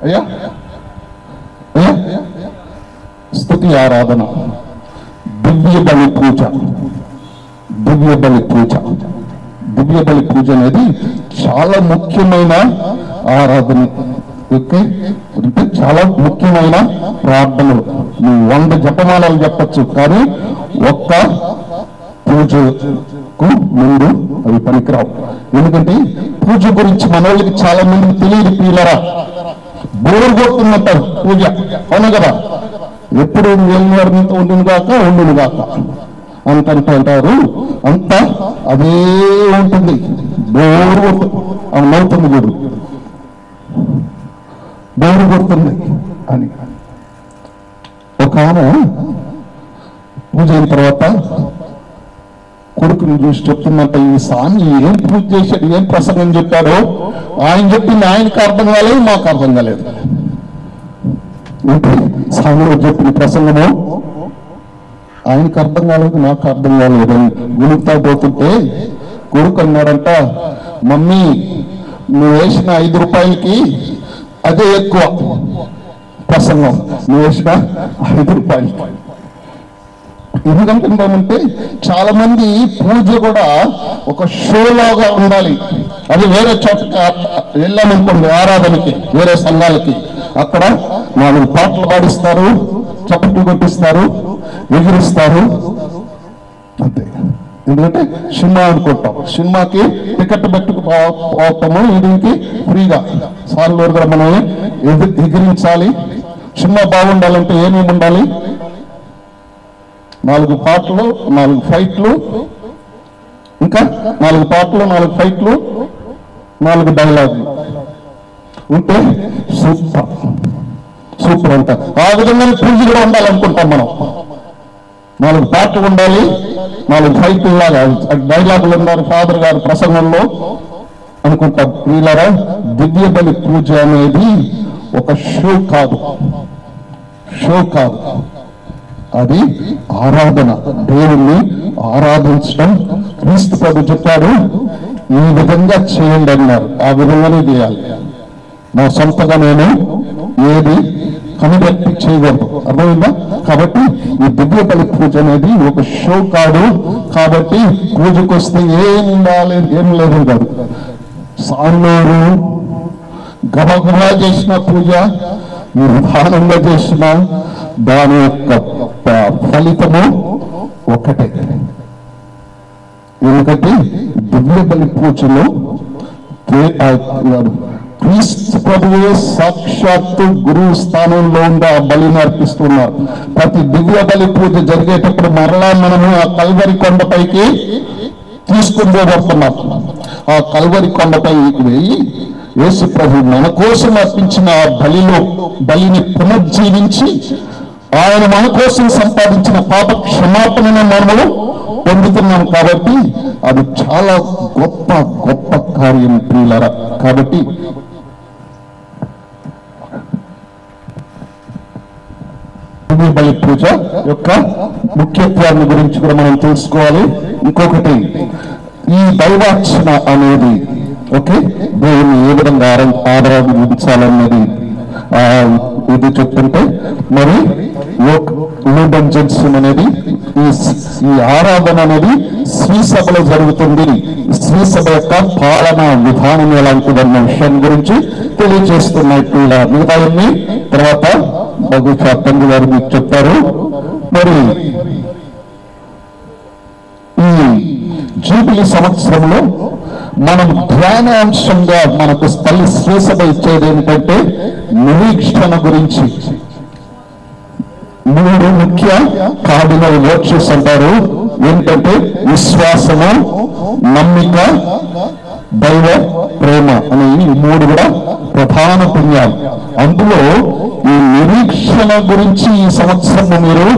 అయ్యా స్తుతి ఆరాధన, దివ్య బలి పూజ. దివ్య బలి పూజ, దివ్య బలి పూజ అనేది చాలా ముఖ్యమైన ఆరాధన. ఓకే, చాలా ముఖ్యమైన ప్రార్థనలు. నువ్వు 100 జపమాలలు చెప్పచ్చు, కానీ ఒక్క పూజకు ముందు అవి పనికిరావు. ఎందుకంటే పూజ గురించి మన వాళ్ళకి చాలా మందికి తెలియదు. పిల్లరా, బోరు కొడుతుందంటారు పూజ, అవును కదా? ఎప్పుడు వెళ్ళినంత ఉండును కాక అంటారు. అంతా అదే ఉంటుంది. బోరు నవ్వుతుంది చూడు, బోరు కొడుతుంది అని. ఒక ఆమె పూజ అయిన తర్వాత కొడుకుని చూసి చెప్తుందంట, ఈ స్వామి ఏం పూజ చేశాడు, ఏం ప్రసంగం చెప్పాడో ఆయన చెప్పింది ఆయనకు అర్థం కాలేదు, మాకు అర్థం కాలేదు. స్వామి చెప్పిన ప్రసంగము ఆయనకు అర్థం కాలేదు, నాకు అర్థం కాలేదు అని గుణుకుతా పోతుంటే కొడుకు అన్నాడంట, మమ్మీ నువ్వు వేసిన 5 రూపాయలకి అదే ఎక్కువ ప్రసంగం, నువ్వు వేసిన 5 రూపాయలకి. ఎందుకంటున్నామంటే చాలా మంది పూజ కూడా ఒక షోలాగా ఉండాలి. అది వేరే చోటకి వెళ్ళామనుకోండి, ఆరాధనకి, వేరే సంఘాలకి, అక్కడ 4 పాటలు పాడిస్తారు, చప్పట్లు కొట్టిస్తారు, ఎగిరిస్తారు, అంతే. ఎందుకంటే సినిమా అనుకుంటాం, సినిమాకి టికెట్ పెట్టుకుపోతాము, దీనికి ఫ్రీగా సార్లు కూడా మనం ఎగిరించాలి. సినిమా బాగుండాలంటే ఏమేమి ఉండాలి? 4 పాటలు, 4 ఫైట్లు, ఇంకా 4 పాటలు, 4 ఫైట్లు, 4 డైలాగులు ఉంటే సూపర్ సూపర్ అంట. ఆ విధంగా పూజ కూడా ఉండాలనుకుంటాం మనం. 4 పాటలు ఉండాలి, 4 ఫైట్లు లాగా డైలాగులు ఉన్నారు ఫాదర్ గారు ప్రసంగంలో అనుకుంటాం. వీళ్ళరా, దివ్య బలి పూజ అనేది ఒక షో కాదు, అది ఆరాధన. దేవుణ్ణి ఆరాధించడం క్రీస్తు ప్రభు చెప్పారు, ఈ విధంగా చేయండి అన్నారు. ఆ విధంగానే చేయాలి. నా సొంతగా నేను ఏది కనిపెట్టి చేయకూడదు, అర్థమైందా? కాబట్టి ఈ దివ్య బలి పూజ అనేది ఒక షో కాదు. కాబట్టి పూజకు వస్తే ఏం లేదు కాదు. సాన్నూరు గబగబా చేసిన పూజ, నిదానంగా చేసిన దాని యొక్క ఫలితము ఒకటే. ఎందుకంటే దివ్య బలి పూజలో క్రీస్తు ప్రభువే సాక్షాత్తు గురువు స్థానంలో ఉండి ఆ బలిని అర్పిస్తున్నారు. ప్రతి దివ్య బలి పూజ జరిగేటప్పుడు మరలా మనము ఆ కల్వరి కొండపైకి తీసుకుని పోబడుతున్నాం. ఆ కల్వరి కొండపైకి వెళ్ళి యేసు ప్రభు మన కోసం అర్పించిన ఆ బలిని పునర్జీవించి ఆయన మన కోసం సంపాదించిన పాప క్షమాపణను మనము పొందుతున్నాం. కాబట్టి అది చాలా గొప్ప గొప్ప కార్యం ప్రియులారా. కాబట్టి పూజ యొక్క ముఖ్యత్వాన్ని గురించి కూడా మనం తెలుసుకోవాలి. ఇంకొకటి, ఈ దైవార్చన అనేది ఓకే దేవుని ఏ విధంగా ఆరాధించాలన్నది ఇది చెప్తుంటే, మరి లూబన్ జడ్సన్ అనేది ఈ ఆరాధన అనేది శ్రీ సభలో జరుగుతుంది. శ్రీ సభ యొక్క పాలనా విధానం ఎలాంటిదన్న విషయం గురించి తెలియజేస్తున్నట్టు ఇలా మిగతాయన్ని తర్వాత బహుశా తండ్రి గారు మీకు చెప్తారు. మరి ఈ జూబిలీ సంవత్సరంలో మనం ధ్యానాంశంగా మనకు తల్లి శ్రీ సభ ఇచ్చేది ఏంటంటే నిరీక్షణ గురించి. 3 ముఖ్య కార్డినల్ వర్చ్యూస్ అంటారు. ఏంటంటే విశ్వాసము, నమ్మిక, దైవ ప్రేమ అనే ఈ 3 కూడా ప్రధాన పుణ్యాలు. అందులో ఈ నిరీక్షణ గురించి ఈ సంవత్సరం మీరు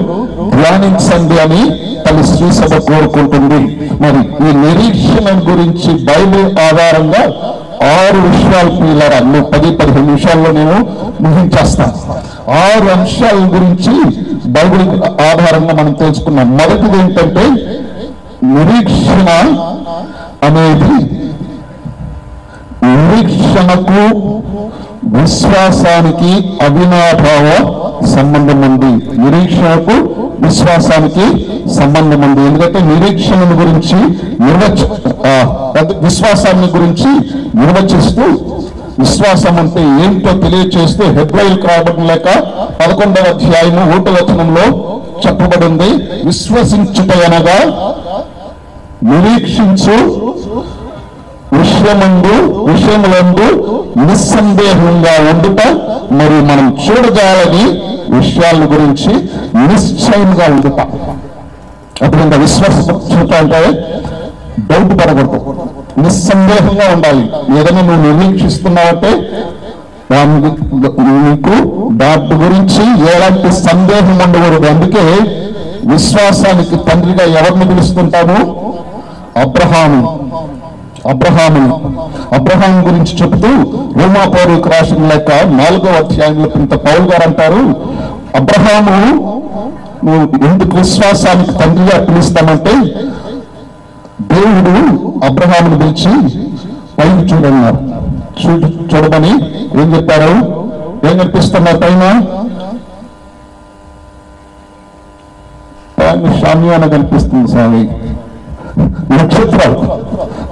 ధ్యానించండి అని తల్లి శ్రీ సభ కోరుకుంటుంది. మరి ఈ నిరీక్షణ గురించి బైబిల్ ఆధారంగా 6 విషయాలు పిల్లరా 10-15 నిమిషాల్లో నేను ముగించేస్తాను. 6 అంశాల గురించి బైబిల్ ఆధారంగా మనం తెలుసుకున్నాం. మొదటిది ఏంటంటే నిరీక్షణ అనేది నిరీక్షణకు విశ్వాసానికి అవినాభావ సంబంధం ఉంది. నిరీక్షణకు విశ్వాసానికి సంబంధం ఉంది. ఎందుకంటే నిరీక్షణ గురించి విశ్వాసాన్ని గురించి నిర్వచిస్తూ విశ్వాసం అంటే ఏంటో తెలియచేస్తూ హెబ్రాయిలకు రాబడిన లేక 11వ అధ్యాయము 1వ వచనంలో చెప్పబడింది. విశ్వసించుట అనగా నిరీక్షించు విషయములందు నిస్సందేహంగా ఉండుట, మరియు మనం చూడజాలని విషయాల గురించి నిశ్చయంగా ఉండుట. అప్పుడు ఇంకా విశ్వసించుట అంటే డౌట్ పడకూడదు, నిస్సందేహంగా ఉండాలి. ఏదైనా నువ్వు నిరీక్షిస్తున్నావంటే నీకు దాని గురించి ఎలాంటి సందేహం ఉండకూడదు. అందుకే విశ్వాసానికి తండ్రిగా ఎవరిని పిలుస్తుంటాము? అబ్రహాం గురించి చెబుతూ రోమా పౌరులకు రాసిన లేక 4వ అధ్యాయంలో ఇంత పౌలు గారు అంటారు, అబ్రహాము నువ్వు ఎందుకు విశ్వాసానికి తండ్రిగా పిలుస్తామంటే దేవుడు అబ్రహామును పిలిచి పైకి చూడన్నారు. చూడమని ఏం చెప్పారు? ఏం కనిపిస్తున్నారు పైన? షామియాన కనిపిస్తుంది సామి, నక్షత్రాలు.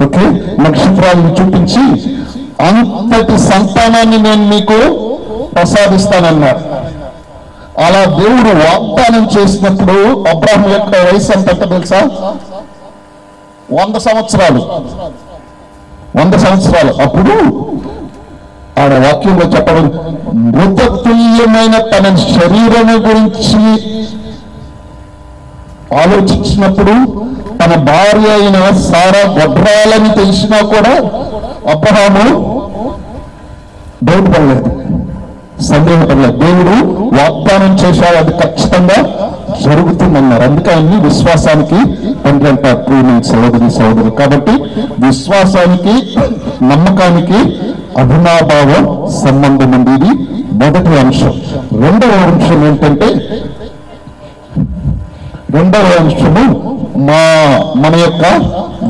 ఓకే, నక్షత్రాలను చూపించి అంతటి సంతానాన్ని నేను మీకు ప్రసాదిస్తానన్నారు. అలా దేవుడు వాగ్దానం చేసినప్పుడు అబ్రహాం యొక్క వయసు ఎంత తెలుసా? 100 సంవత్సరాలు. అప్పుడు ఆడ వాక్యంలో చెప్పడం, మృతతుల్యమైన తన శరీరం గురించి ఆలోచించినప్పుడు తన భార్య అయిన సారా గొడ్రాలని తెలిసినా కూడా అబ్రహాము డౌట్ పడలేదు, సందేహపడలేదు. దేవుడు వాగ్దానం చేశాడు, అది ఖచ్చితంగా జరుగుతుందన్నారు. అందుకే అన్ని విశ్వాసానికి తండ్రి అంటారు సహోదరి. కాబట్టి విశ్వాసానికి నమ్మకానికి అభినాభావ సంబంధం ఉంది. ఇది మొదటి అంశం. రెండవ అంశం ఏంటంటే మన యొక్క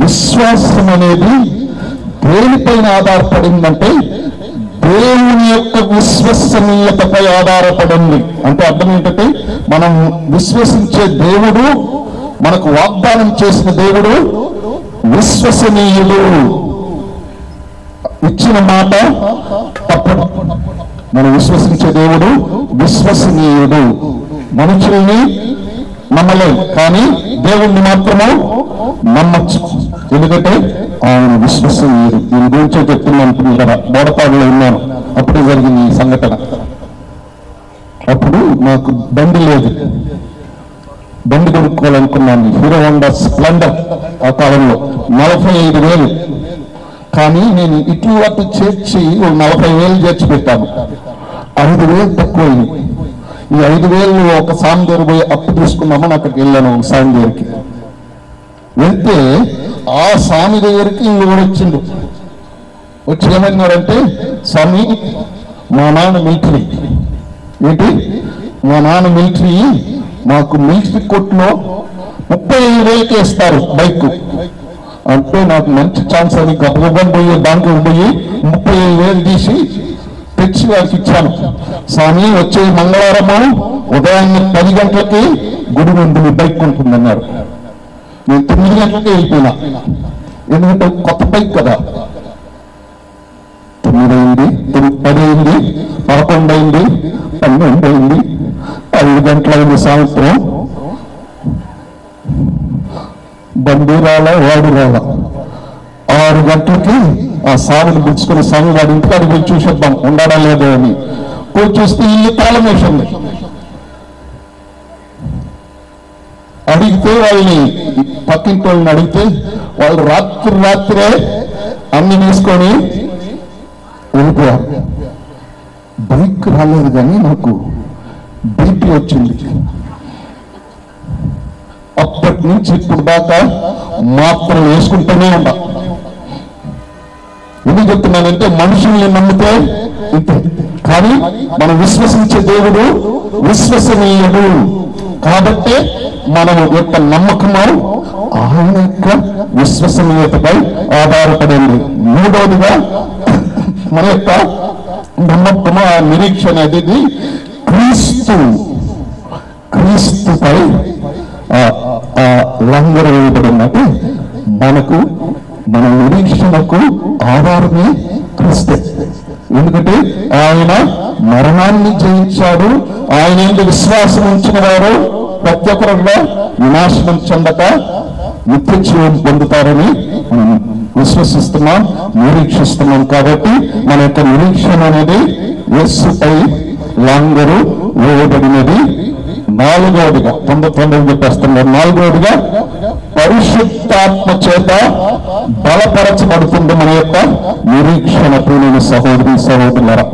విశ్వాసం అనేది దేనిపైన ఆధారపడిందంటే దేవుని యొక్క విశ్వసనీయతపై ఆధారపడింది. అంటే అర్థం ఏంటంటే మనం విశ్వసించే దేవుడు, మనకు వాగ్దానం చేసిన దేవుడు విశ్వసనీయుడు, ఇచ్చిన మాట తప్పదు. మనం విశ్వసించే దేవుడు విశ్వసనీయుడు. మనుషుల్ని నమ్మలేం, కానీ దేవుణ్ణి మాత్రము నమ్మచ్చు. ఎందుకంటే ఆయన విశ్వసనీయుడు. దీని గురించే చెప్తున్నాను కదా, బోడపాడులో ఉన్నాను, అప్పుడే జరిగింది ఈ సంఘటన. అప్పుడు నాకు బండి లేదు, బండి కొనుక్కోవాలనుకున్నాను. హీరో హోండా స్ప్లెండర్ ఆ కాలంలో 45,000. కానీ నేను ఇట్లు అటు చేర్చి 40,000 చేర్చి పెట్టాను. 5,000 తక్కువైంది. ఈ 5,000 ఒక స్వామి దగ్గర పోయి అప్పు తీసుకున్నామని అక్కడికి వెళ్ళాను. ఒక స్వామి దగ్గరికి వెళ్తే ఆ స్వామి దగ్గరికి ఇంకో వచ్చిండు. వచ్చి ఏమన్నాడంటే, స్వామి మా నాన్న మిలిటరీ. ఏంటి? మా నాన్న మిలిటరీ, నాకు మిలిటరీ కోర్టులో 35,000 ఇస్తారు బైక్ అంటే నాకు మంచి ఛాన్స్ అని గబ్బగబ్బని పోయి బ్యాంకుకి పోయి 35,000 తీసి తెచ్చి వారికి ఇచ్చాను. స్వామి వచ్చే మంగళవారము ఉదయాన్నే 10 గంటలకి గుడి ముందు మీ బైక్ ఉంటుందన్నారు. నేను 9 గంటలకి వెళ్ళిపోయినా, ఎందుకంటే కొత్త బైక్ కదా. 9 అయింది, 10 అయింది, 11 అయింది, 12 అయింది, 5 గంటలైంది సాయంత్రం. బండి రాలా, వాడు రాలా. 6 గంటలకి ఆ సాగుని పిలుచుకుని స్వామి వాడి ఇంటికాడికి పోయి చూసేద్దాం ఉండడా లేదో అని పోయి చూస్తే ఇల్లు తాళం వేసింది. అడిగితే వాళ్ళని పక్కింటి వాళ్ళని అడిగితే వాళ్ళు రాత్రే అన్ని తీసుకొని వెళ్ళిపోయారు. బైక్ రాలేదు కానీ నాకు బీపీ వచ్చింది. అప్పటి నుంచి ఇప్పుడు దాకా మాత్రలు వేసుకుంటూనే ఉంటా. ఎందుకు చెప్తున్నానంటే మనుషుల్ని నమ్మితే ఇంతే, కానీ మనం విశ్వసించే దేవుడు విశ్వసనీయుడు కాబట్టి మనం యొక్క నమ్మకము ఆయన యొక్క విశ్వసనీయతపై ఆధారపడింది. మూడవదిగా మన యొక్క నమ్మకము ఆ నిరీక్షణ అనేది క్రీస్తుపై లంగరు వేయబడినట్టు మనకు మన నిరీక్షణకు ఆధారమే క్రీస్తే. ఎందుకంటే ఆయన మరణాన్ని జయించాడు. ఆయన ఎందుకు విశ్వాసం ఉంచిన వారు ప్రతి ఒక్కరుగా వినాశనం చెందక నిత్య జీవం పొందుతారని మనం విశ్వసిస్తున్నాం, నిరీక్షిస్తున్నాం. కాబట్టి మన యొక్క నిరీక్షణ అనేది యేసుపై లంగరు వేయబడినది. నాలుగవదిగా తొందరగా చెప్పేస్తున్నారు. నాలుగవదిగా పరిశుద్ధాత్మ చేత బలపరచబడుతుంది మన యొక్క నిరీక్షణ. ప్రియమైన సహోదరులారా,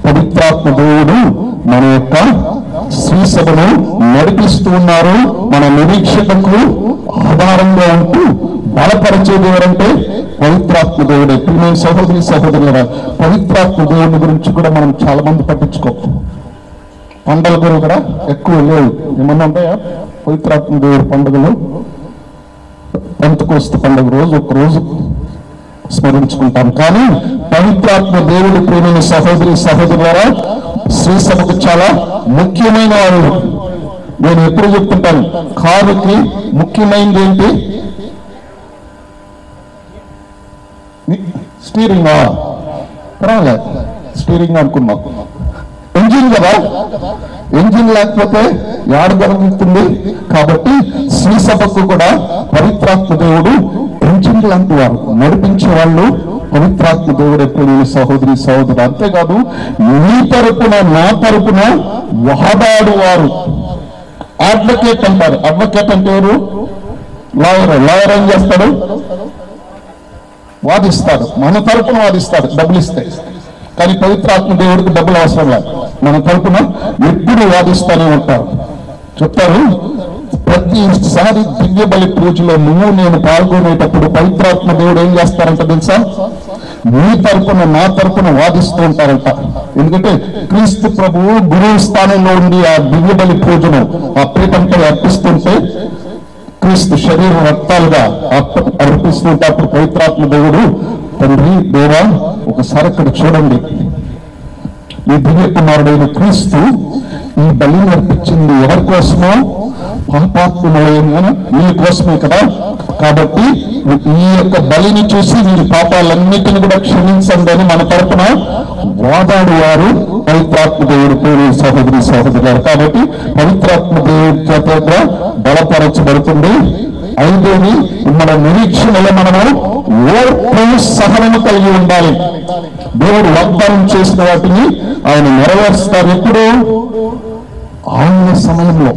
పవిత్రాత్మ దేవుడు మన యొక్క శ్రీసభను నడిపిస్తూ ఉన్నారు. మన నిరీక్షణకు ఆధారంగా ఉంటూ బలపరిచేది ఎవరంటే పవిత్రాత్మ దేవుడే. ప్రియమైన సహోదరులారా, పవిత్రాత్మ దేవుడి గురించి కూడా మనం చాలా మంది పట్టించుకో. పండుగలు కూడా ఎక్కువ లేవు. ఏమన్నా ఉంటాయా పవిత్రాత్మ దేవుడి పండుగలు? పెంతెకోస్తు పండుగ రోజు ఒక రోజు స్మరించుకుంటాం. కానీ పవిత్రాత్మ దేవుడి ప్రియమైన సహోదరులారా, శ్రీసభకు చాలా ముఖ్యమైన వాడు. నేను ఎప్పుడు చెప్తుంటాను, కారుకి ముఖ్యమైనది ఏంటి? స్టీరింగ్ పర్వాలేదు, స్టీరింగ్ అనుకున్నాం. ఇంజిన్ కదా, ఇంజిన్ లేకపోతే యాడ జరుగుతుంది. కాబట్టి శ్రీసభకు కూడా పవిత్రాత్మ దేవుడు ఇంజిన్ లాంటి వారు, నడిపించే వాళ్ళు పవిత్రాత్మ దేవుడు. ఎప్పుడు సహోదరు అంతేకాదు, నీ తరపున నా తరపున వాదాడు అడ్వకేట్ అంటారు. అడ్వకేట్ అంటే ఎవరు? లాయర్ ఏం చేస్తాడు? వాదిస్తాడు, మన తరపున వాదిస్తాడు డబ్బులు ఇస్తే. కానీ పవిత్రాత్మ దేవుడికి డబ్బులు అవసరం లేదు, మన తరపున ఎప్పుడు వాదిస్తూనే ఉంటారు. చెప్తారు, ప్రతిసారి దివ్య బలి పూజలో నువ్వు నేను పాల్గొనేటప్పుడు పవిత్రాత్మ దేవుడు ఏం చేస్తారంట తెలుసా? నీ తరపున నా తరపున వాదిస్తూ ఉంటారంట. ఎందుకంటే క్రీస్తు ప్రభువు గురువు స్థానంలో ఉండి ఆ దివ్య బలి పూజను ఆ పీఠంపై అర్పిస్తుంటే, క్రీస్తు శరీర రక్తాలుగా అర్పిస్తుంటే అప్పుడు పవిత్రాత్మ దేవుడు, తండ్రి దేవా ఒకసారి అక్కడ చూడండి, ఈ దివ్య కుమారుడైన క్రీస్తు ఈ బలిని అర్పించింది ఎవరి కోసమో? పాపాత్ములైన వీళ్ళ కోసమే కదా. కాబట్టి ఈ యొక్క బలిని చూసి వీరి పాపాలన్నిటిని కూడా క్షమించండి అని మన తరపున వాదాడు వారు పవిత్రాత్మ దేవుడు. సహోదరులారు, కాబట్టి పవిత్రాత్మ దేవుడి చేత బలపరచబడుతుంది. ఐదోది, మన నిరీక్షణలో మనము ఓర్పు సహనము కలిగి ఉండాలి. దేవుడు వాగ్దానం చేసిన వాటిని ఆయన నెరవేరుస్తారు. ఎప్పుడు? ఆయన సమయంలో.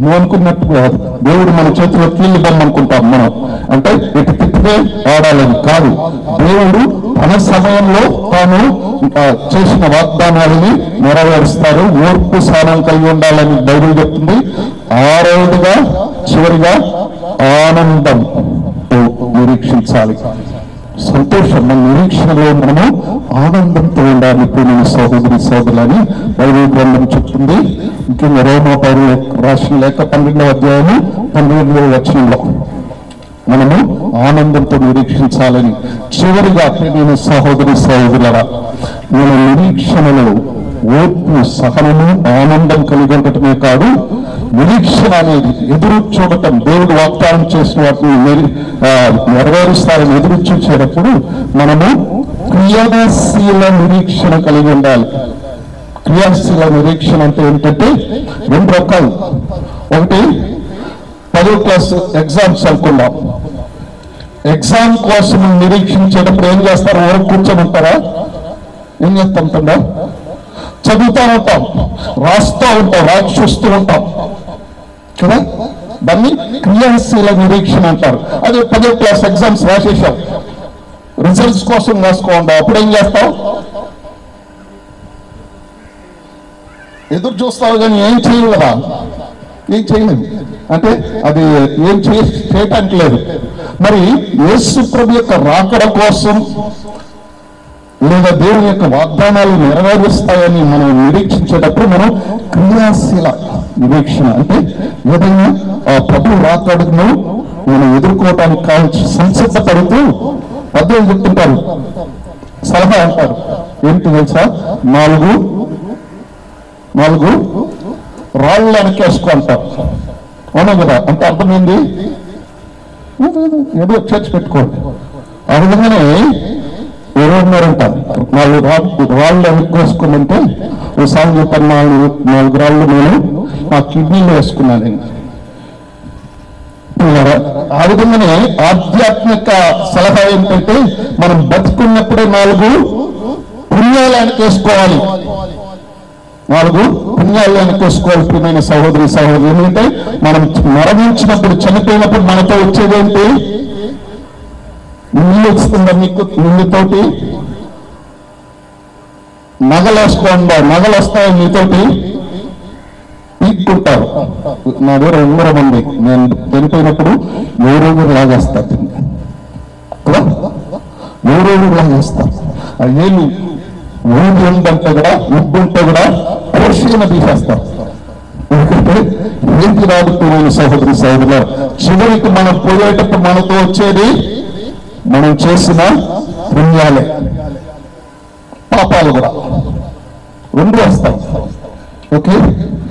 నువ్వు అనుకున్నట్టు కాదు. దేవుడు మన చేతిలో కీళ్ళు బొమ్మనుకుంటాం మనం, అంటే ఇటు తిప్పితే ఆడాలని కాదు. దేవుడు తన సమయంలో తాను చేసిన వాగ్దానాలని నెరవేరుస్తారు. ఓర్పు సహనం కలిగి ఉండాలని బైబిల్ చెప్తుంది. చివరిగా ఆనందం నిరీక్షించాలి. సంతోషం, మన నిరీక్షణలో మనము ఆనందంతో ఉండాలి. ప్రియమైన సహోదరి సోదరులని బైబిల్ గ్రంథం చెప్తుంది. ముఖ్యంగా రోమా పౌరులు రాసిన లేఖ 12వ అధ్యాయము 12వ వచనంలో మనము ఆనందంతో నిరీక్షించాలని. చివరిగా ప్రియమైన సహోదరి సహోదరులారా, మన నిరీక్షణలో ఓర్పు, సహనము, ఆనందం కలిగి ఉండటమే కాదు, నిరీక్షణ అనేది ఎదురు చూడటం, దేవుడు వాగ్దానం చేసిన వాటిని నెరవేరుస్తారని ఎదురు చూసేటప్పుడు మనము క్రియాశీల నిరీక్షణ కలిగి ఉండాలి. క్రియాశీల నిరీక్షణ అంటే ఏంటంటే 2 రకాలు. ఒకటి 10వ క్లాస్ ఎగ్జామ్స్ అనుకున్నాం. ఎగ్జామ్ కోసం నిరీక్షించేటప్పుడు ఏం చేస్తారు? ఊరికి కూర్చొని ఉంటారా? ఏం చేస్తుంటా? చదువుతూ ఉంటాం, రాస్తూ ఉంటాం, రాసి చూస్తూ ఉంటాం కదా. దాన్ని క్రియాశీల నిరీక్షణ అంటారు. అదే 10వ క్లాస్ ఎగ్జామ్స్ రాసేసాం, రిజల్ట్స్ కోసం రాసుకోండి. అప్పుడు ఏం చేస్తావు? ఎదురు చూస్తావు కానీ ఏం చేయవు కదా. ఏం చేయలేదు అంటే అది ఏం చేయటానికి లేదు. మరి యేసు ప్రభు యొక్క రాకడ కోసం లేదా దేవుని యొక్క వాగ్దానాలు నెరవేరుస్తాయని మనం నిరీక్షించేటప్పుడు మనం క్రియాశీల నిరీక్షణ అంటే ఏదైనా ఆ ప్రభు రాకడను మనం ఎదుర్కోవటానికి కావాల్సి సంసిద్ధపడుతూ పెద్దలు చెప్తుంటారు, సలహా అంటారు. ఏంటి తెలుసా? 4 రాళ్ళు వెనకేసుకో అంటారు. అవునా కదా? అంటే అర్థమైంది, ఏదో చర్చ పెట్టుకోండి. ఆ విధంగానే ఎవరున్నారంట 4 రాళ్ళు వెనక్కేసుకోమంటే ఒకసారి చెప్పాను, 4 రాళ్ళు నేను నా కిడ్నీలో వేసుకున్నాను. ఆ విధంగానే ఆధ్యాత్మిక సలహా ఏంటంటే మనం బతుకున్నప్పుడే 4 పుణ్యాలు వెనకేసుకోవాలి. 4 పుణ్యాలు వెనకేసుకోవాలి. ప్రియమైన సహోదరి సహోదరు, ఎందుకంటే మనం మరణించినప్పుడు, చనిపోయినప్పుడు మనతో వచ్చేదేంటి? నిల్లు వస్తుందా మీకు? నిల్లుతోటి నగలు వేసుకోండి, నగలు వస్తాయి మీతోటి పీక్కుంటారు. నా దగ్గర 100 మంది నేను చనిపోయినప్పుడు ఎవరెవరు లాగేస్తారు, ఎవరెవరు లాగేస్తారు. అయ్యేళ్ళు ఊరి ఉందంటే కూడా, ఉబ్బు ఉంటే కూడా పోషణ తీసేస్తారు. ఎందుకంటే ఏంటి రాదుతున్న సహోదరి సహోదరులు, చివరికి మనం పోయేటప్పుడు మనతో వచ్చేది మనం చేసిన పుణ్యాలే, పాపాలు కూడా 2 వస్తాయి. ఓకే,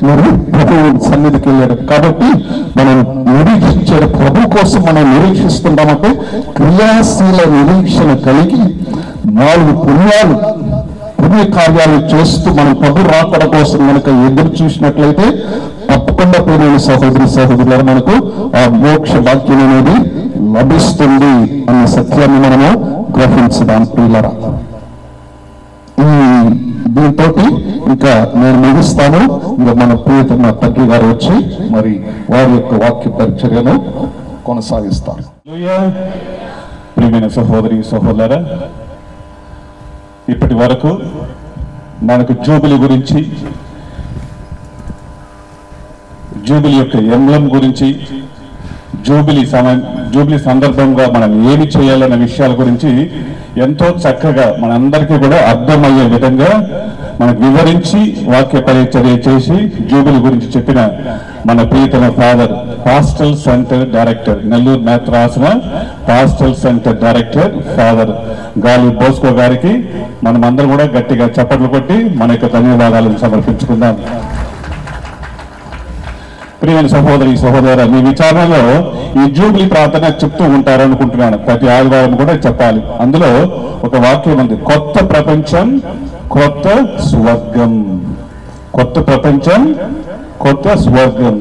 మరి ప్రభు సన్నిధికి వెళ్ళాడు కాబట్టి మనం నిరీక్షించే ప్రభు కోసం మనం నిరీక్షిస్తున్నామంటే క్రియాశీల నిరీక్షణ కలిగి 4 పుణ్య కార్యాలు చేస్తూ మనం ప్రభు రాకడ కోసం మనకు ఎదురు చూసినట్లయితే తప్పకుండా ప్రియమైన సహోదరి సహోదరులు మనకు ఆ మోక్ష భాగ్యం అనేది లభిస్తుంది అన్న సత్యాన్ని మనము గ్రహించదాం. ప్రియులరా, దీంతో ఇంకా నేను ముగిస్తాను. ఇంకా మన ప్రియతమ తగ్గి గారు వచ్చి మరి వారి యొక్క వాక్య పరిచర్యను కొనసాగిస్తారు. ప్రియమైన సహోదరి సహోదరులారా, ఇప్పటి వరకు మనకు జూబిలీ గురించి, జూబిలీ యొక్క ఎంబ్లం గురించి, జూబిలీ సందర్భంగా మనం ఏమి చేయాలన్న విషయాల గురించి ఎంతో చక్కగా మనందరికీ కూడా అర్థమయ్యే విధంగా మనకు వివరించి వాక్య పరిచర్య చేసి జూబిలీ గురించి చెప్పిన మన ప్రియతమ father, pastoral centre director, Nellore మేత్రాసన pastoral centre director father Gali Bosco గారికి మనమందరం కూడా గట్టిగా చప్పట్లు కొట్టి మన యొక్క ధన్యవాదాలను సమర్పించుకుందాం. ప్రియమైన సహోదరి సహోదరు, మీ విచారణలో ఈ జూబ్లీ ప్రార్థన చెప్తూ ఉంటారు అనుకుంటున్నాను. ప్రతి ఆదివారం కూడా చెప్పాలి. అందులో ఒక వాక్యం ఉంది, కొత్త ప్రపంచం కొత్త స్వర్గం. కొత్త ప్రపంచం కొత్త స్వర్గం.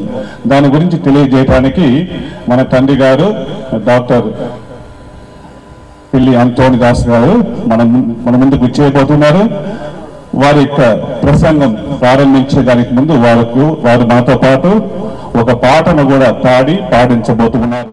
దాని గురించి తెలియజేయడానికి మన తండ్రి గారు డాక్టర్ పిల్లి అంతోని దాస్ గారు మన ముందుకు చేయబోతున్నారు. వారి యొక్క ప్రసంగం ప్రారంభించే దానికి ముందు వారు మాతో పాటు ఒక పాటను కూడా పాడించబోతున్నారు.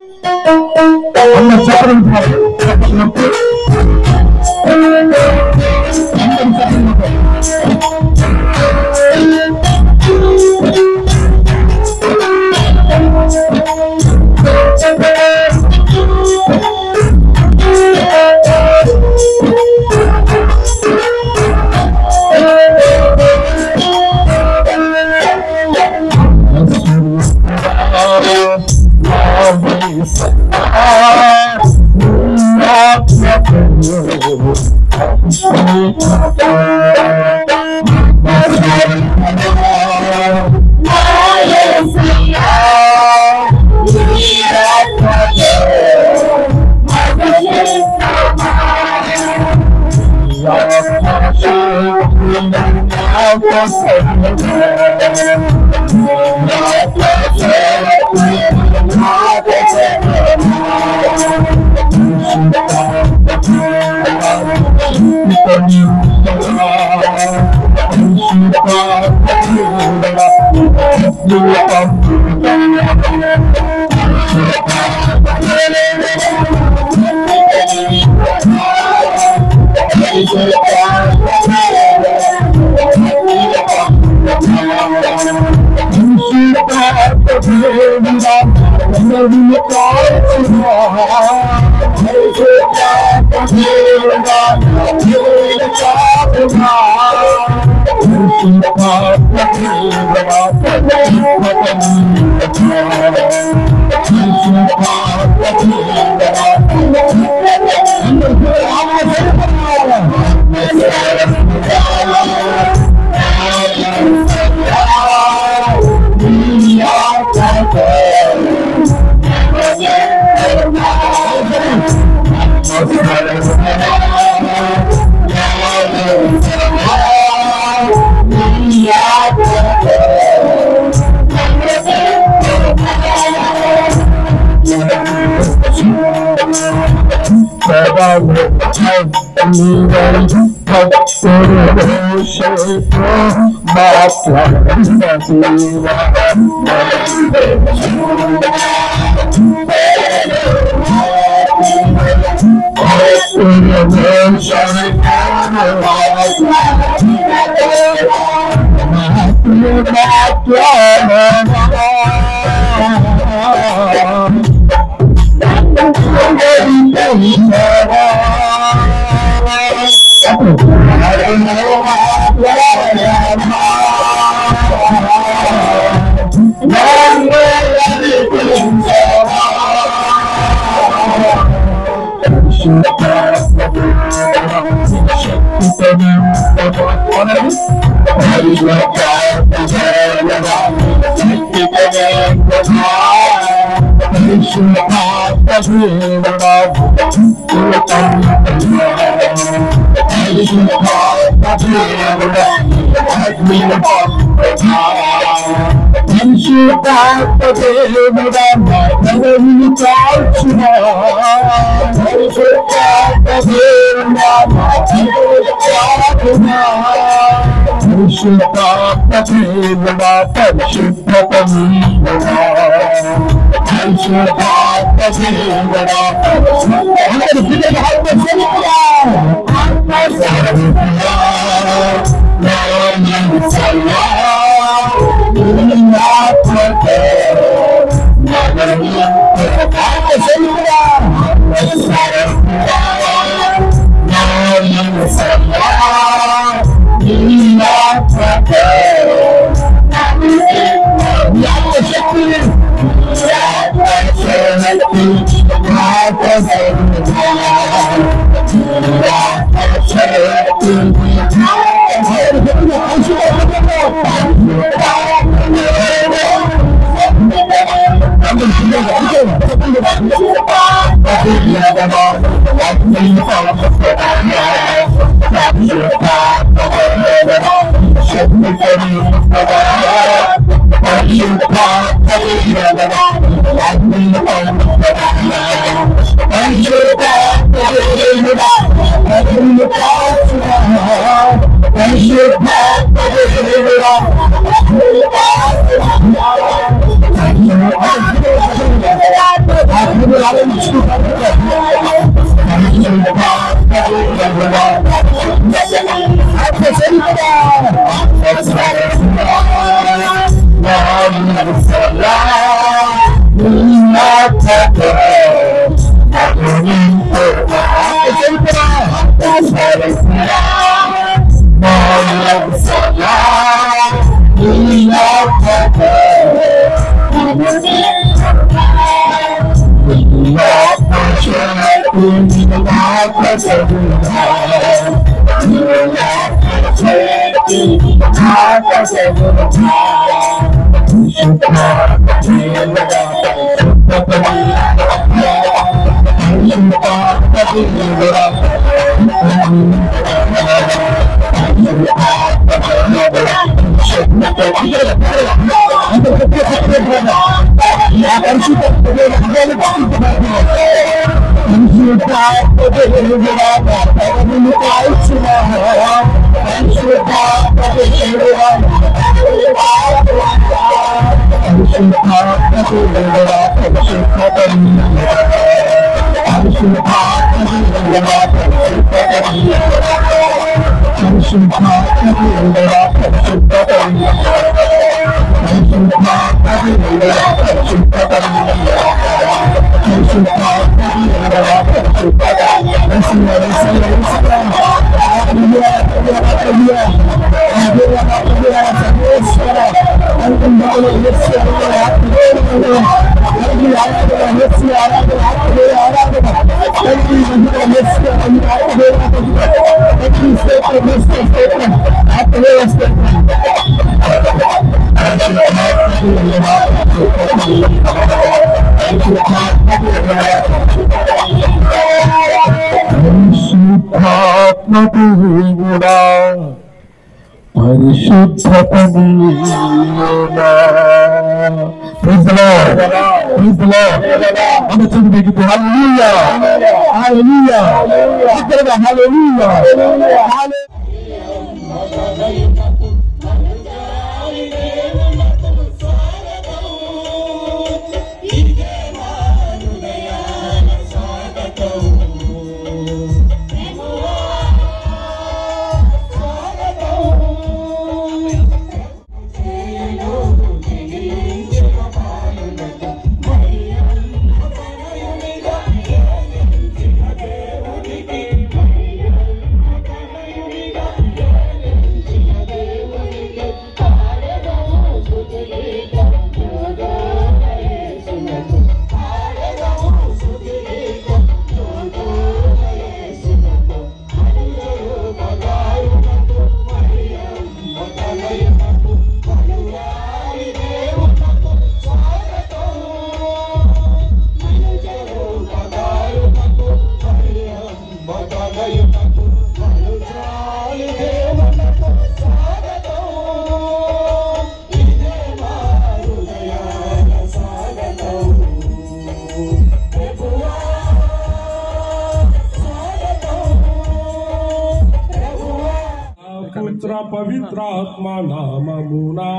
పవిత్రాత్మ నామమునా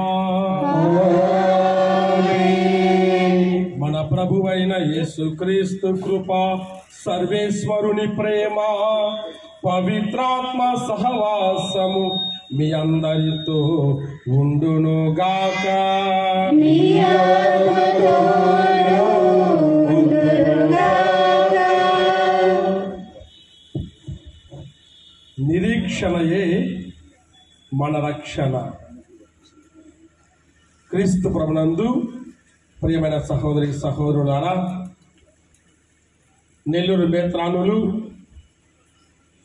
మన ప్రభువైన యేసుక్రీస్తు కృప, సర్వేశ్వరుని ప్రేమ, పవిత్రాత్మ సహవాసము మీ అందరితో ఉండునుగాక. నిరీక్షణయే మన రక్షణ. క్రీస్తు ప్రభునందు ప్రియమైన సహోదరి సహోదరులారా, నెల్లూరు మేత్రానులు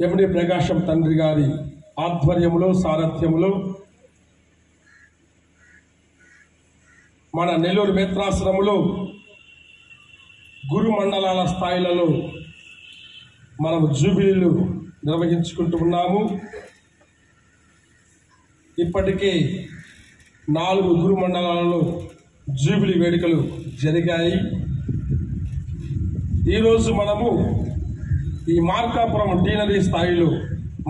ఎమిడి ప్రకాశం తండ్రి గారి ఆధ్వర్యంలో సారథ్యంలో మన నెల్లూరు మేత్రాశ్రమంలో గురు మండలాల స్థాయిలలో మనం జూబిలీలు నిర్వహించుకుంటూ ఉన్నాము. ఇప్పటికే 4 గురు మండలాలలో జూబిలీ వేడుకలు జరిగాయి. ఈరోజు మనము ఈ మార్కాపురం డీనరీ స్థాయిలో,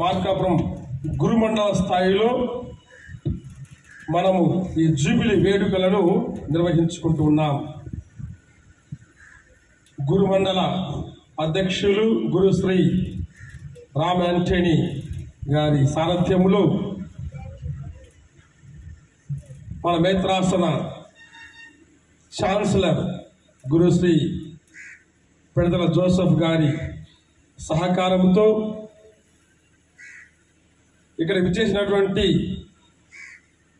మార్కాపురం గురుమండల స్థాయిలో మనము ఈ జూబిలీ వేడుకలను నిర్వహించుకుంటూ ఉన్నాం. గురుమండల అధ్యక్షులు గురుశ్రీ రామ్ యాంటనీ గారి సారథ్యంలో మన మేత్రాసన ఛాన్సలర్ గురుశ్రీ పెడతల జోసెఫ్ గారి సహకారంతో ఇక్కడ విచ్చేసినటువంటి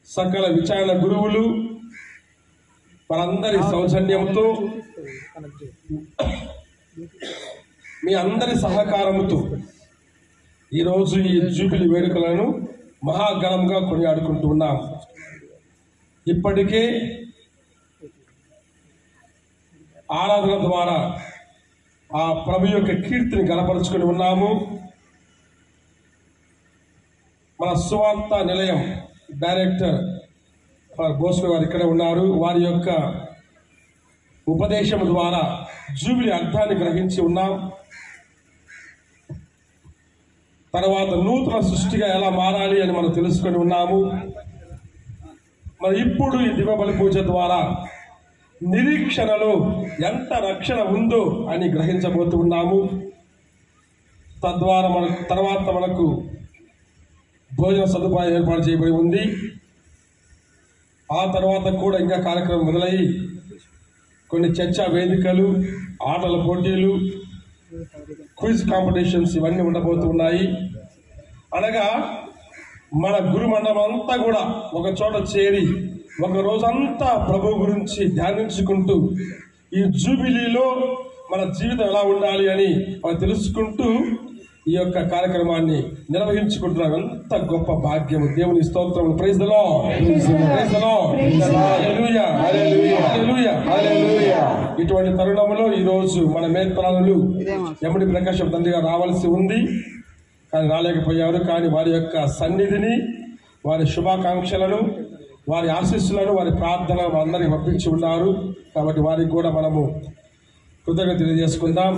సకల విచారణ గురువులు వారందరి సౌజన్యంతో మీ అందరి సహకారంతో ఈరోజు ఈ జూబిలీ వేడుకలను మహాఘనంగా కొనియాడుకుంటూ ఉన్నాం. ఇప్పటికే ఆరాధన ద్వారా ఆ ప్రభు యొక్క కీర్తిని గణపరుచుకొని ఉన్నాము. మన సువార్త నిలయం డైరెక్టర్ బోస్కో గారు ఇక్కడే ఉన్నారు. వారి యొక్క ఉపదేశం ద్వారా జూబిలీ అర్థాన్ని గ్రహించి ఉన్నాం. తర్వాత నూతన సృష్టిగా ఎలా మారాలి అని మనం తెలుసుకొని ఉన్నాము. మరి ఇప్పుడు ఈ దివ్యబలి పూజ ద్వారా నిరీక్షణలో ఎంత రక్షణ ఉందో అని గ్రహించబోతున్నాము. తద్వారా మనకు భోజన సదుపాయం ఏర్పాటు చేయబడి ఉంది. ఆ తర్వాత కూడా ఇంకా కార్యక్రమం మొదలయ్యి కొన్ని చర్చా వేదికలు, ఆటల పోటీలు, క్విజ్ కాంపిటీషన్స్ ఇవన్నీ ఉండబోతున్నాయి. అనగా మన గురు మండలం అంతా కూడా ఒక చోట చేరి ఒక రోజంతా ప్రభు గురించి ధ్యానించుకుంటూ ఈ జూబిలీలో మన జీవితం ఎలా ఉండాలి అని మనం తెలుసుకుంటూ ఈ యొక్క కార్యక్రమాన్ని నిర్వహించుకుంటున్నాం. ఎంత గొప్ప భాగ్యము! దేవుని స్తోత్రం. Praise the Lord, praise the Lord, hallelujah, hallelujah, hallelujah. ఇటువంటి తరుణంలో ఈ రోజు మన మేల్పరాలు ఎమ్మడి ప్రకాశం తండ్రి గారు రావాల్సి ఉంది, కానీ రాలేకపోయారు. కానీ వారి యొక్క సన్నిధిని, వారి శుభాకాంక్షలను, వారి ఆశీస్సులను, వారి ప్రార్థనలు అందరికీ పంపించి ఉన్నారు. కాబట్టి వారికి కూడా మనము కృతజ్ఞత తెలియజేసుకుందాం.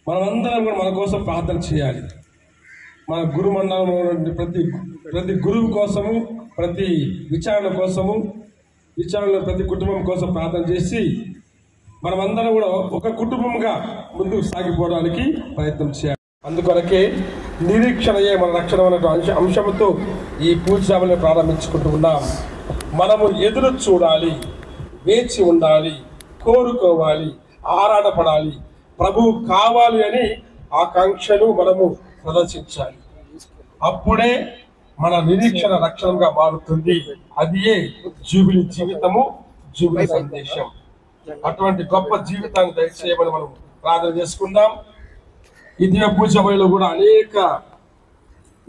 మనమందరం కూడా మన కోసం ప్రార్థన చేయాలి. మన గురు మండలంలో ప్రతి గురువు కోసము, ప్రతి విచారణ కోసము, విచారణలో ప్రతి కుటుంబం కోసం ప్రార్థన చేసి మనమందరం కూడా ఒక కుటుంబంగా ముందుకు సాగిపోవడానికి ప్రయత్నం చేయాలి. అందుకొరకే నిరీక్షణయే మన రక్షణ అనే అంశంతో ఈ పూజాలను ప్రారంభించుకుంటూ ఉన్నాం. మనము ఎదురు చూడాలి, వేచి ఉండాలి, కోరుకోవాలి, ఆరాటపడాలి, ప్రభువు కావాలి అని ఆకాంక్షలు మనము ప్రదర్శించాలి. అప్పుడే మన నిరీక్షణ రక్షణగా మారుతుంది. అదియే జూబిలీ జీవితము, జూబిలీ సందేశం. అటువంటి గొప్ప జీవితాన్ని దయచేయమని మనం ప్రార్థన చేసుకుందాం. ఈ దివ్య పూజ బలిలో కూడా అనేక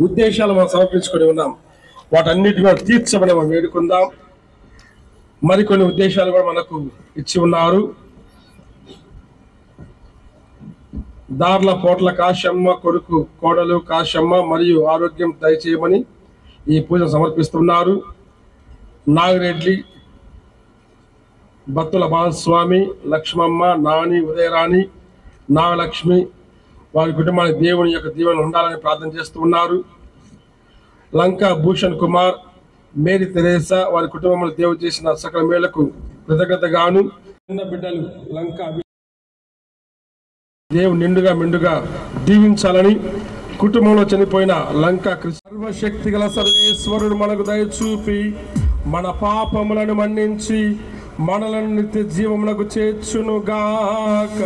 ఉద్దేశాలు మనం సమర్పించుకొని ఉన్నాం. వాటన్నిటి కూడా తీర్చమని మనం వేడుకుందాం. మరికొన్ని ఉద్దేశాలు కూడా మనకు ఇచ్చి ఉన్నారు. దార్ల పోట్ల కాశమ్మ కొడుకు కోడలు కాశమ్మ మరియు ఆరోగ్యం దయచేయమని ఈ పూజ సమర్పిస్తున్నారు. నాగిరెడ్డి, బత్తుల బాలస్వామి, లక్ష్మమ్మ, నాని, ఉదయరాణి, నాగలక్ష్మి వారి కుటుంబానికి దేవుని యొక్క దీవెన ఉండాలని ప్రార్థన చేస్తూ ఉన్నారు. లంకా భూషణ్ కుమార్, మేరీ తెరేసా వారి కుటుంబంలో దేవుడు చేసిన సకల మేలకు కృతజ్ఞతగాను. చిన్న బిడ్డలు లంకా దేవుడు నిండుగా మెండుగా దీవించాలని, కుటుంబంలో చనిపోయిన లంకా సర్వశక్తి గల సర్వేశ్వరుడు మనకు దయచూపి మన పాపములను మన్నించి మనలను నిత్య జీవములకు చేర్చునుగాక.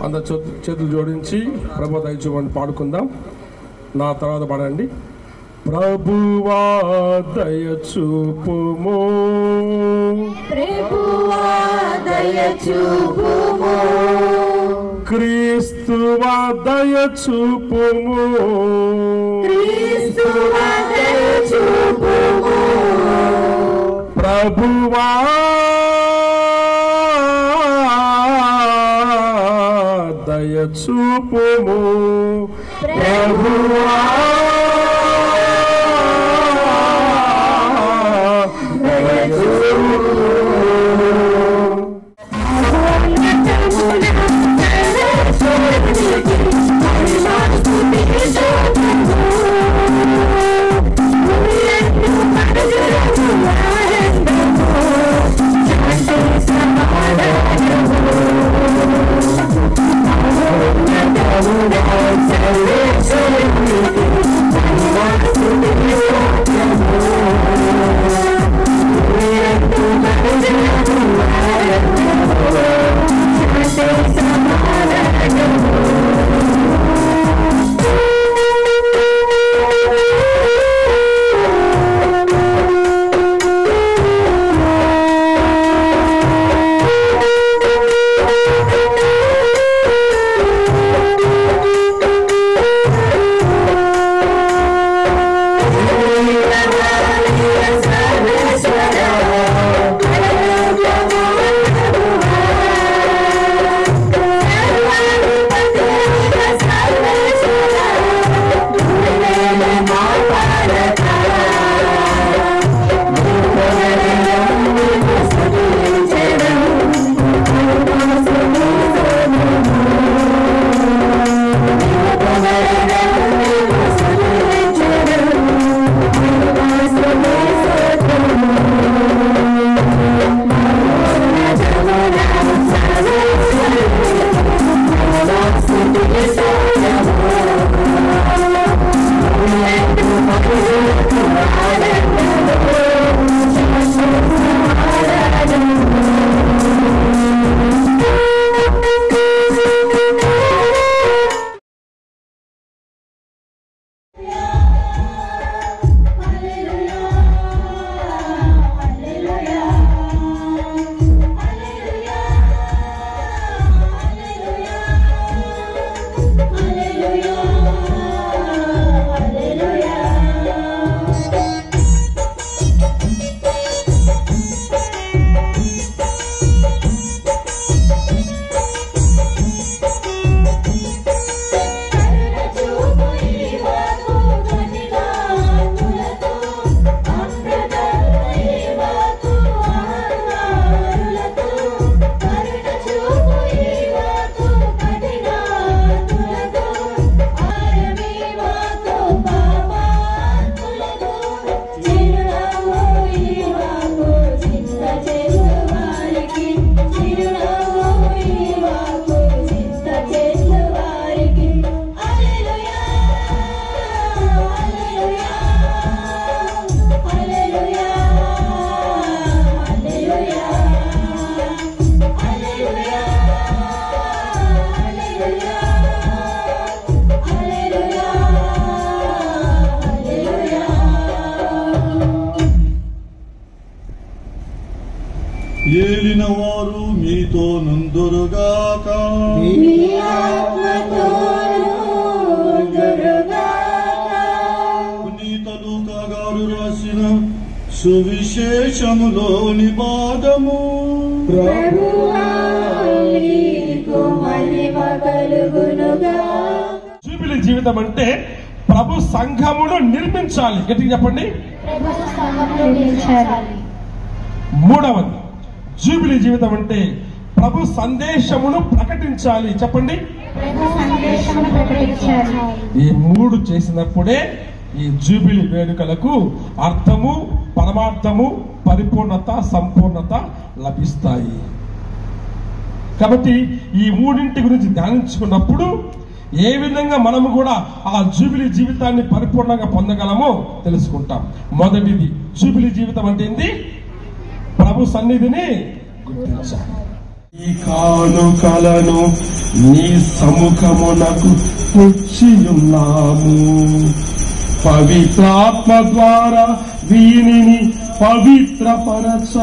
అందరు చేతులు జోడించి ప్రభు దయచూపని పాడుకుందాం. నా తర్వాత పాడండి. ప్రభువా దయచూపుము, ప్రభువా దయచూపుము, క్రీస్తువా దయచూపుము, క్రీస్తువా దయచూపుము, ప్రభువా దయచూపుము, ప్రభువా మీతో నందురుగాక. పునీత లూకా గారు రాసిన సువిశేషములోని భాగము. జూబిలీ జీవితం అంటే ప్రభు సంఘమును నిర్మించాలి. గట్టిగా చెప్పండి. మూడవది జూబిలీ జీవితం అంటే ప్రభు సందేశమును ప్రకటించాలి. చెప్పండి. ఈ మూడు చేసినప్పుడే ఈ జూబిలీ వేడుకలకు అర్థము, పరమార్థము, పరిపూర్ణత, సంపూర్ణత లభిస్తాయి. కాబట్టి ఈ మూడింటి గురించి ధ్యానించుకున్నప్పుడు ఏ విధంగా మనము కూడా ఆ జూబిలీ జీవితాన్ని పరిపూర్ణంగా పొందగలమో తెలుసుకుంటాం. మొదటిది జూబిలీ జీవితం అంటే ఏంది? ప్రభు సన్నిధిని గుర్తించాలి. ఈ కానుకలను నీ సముఖమునకు తెచ్చియున్నాము. పవిత్రాత్మ ద్వారా వీనిని పవిత్రపరచ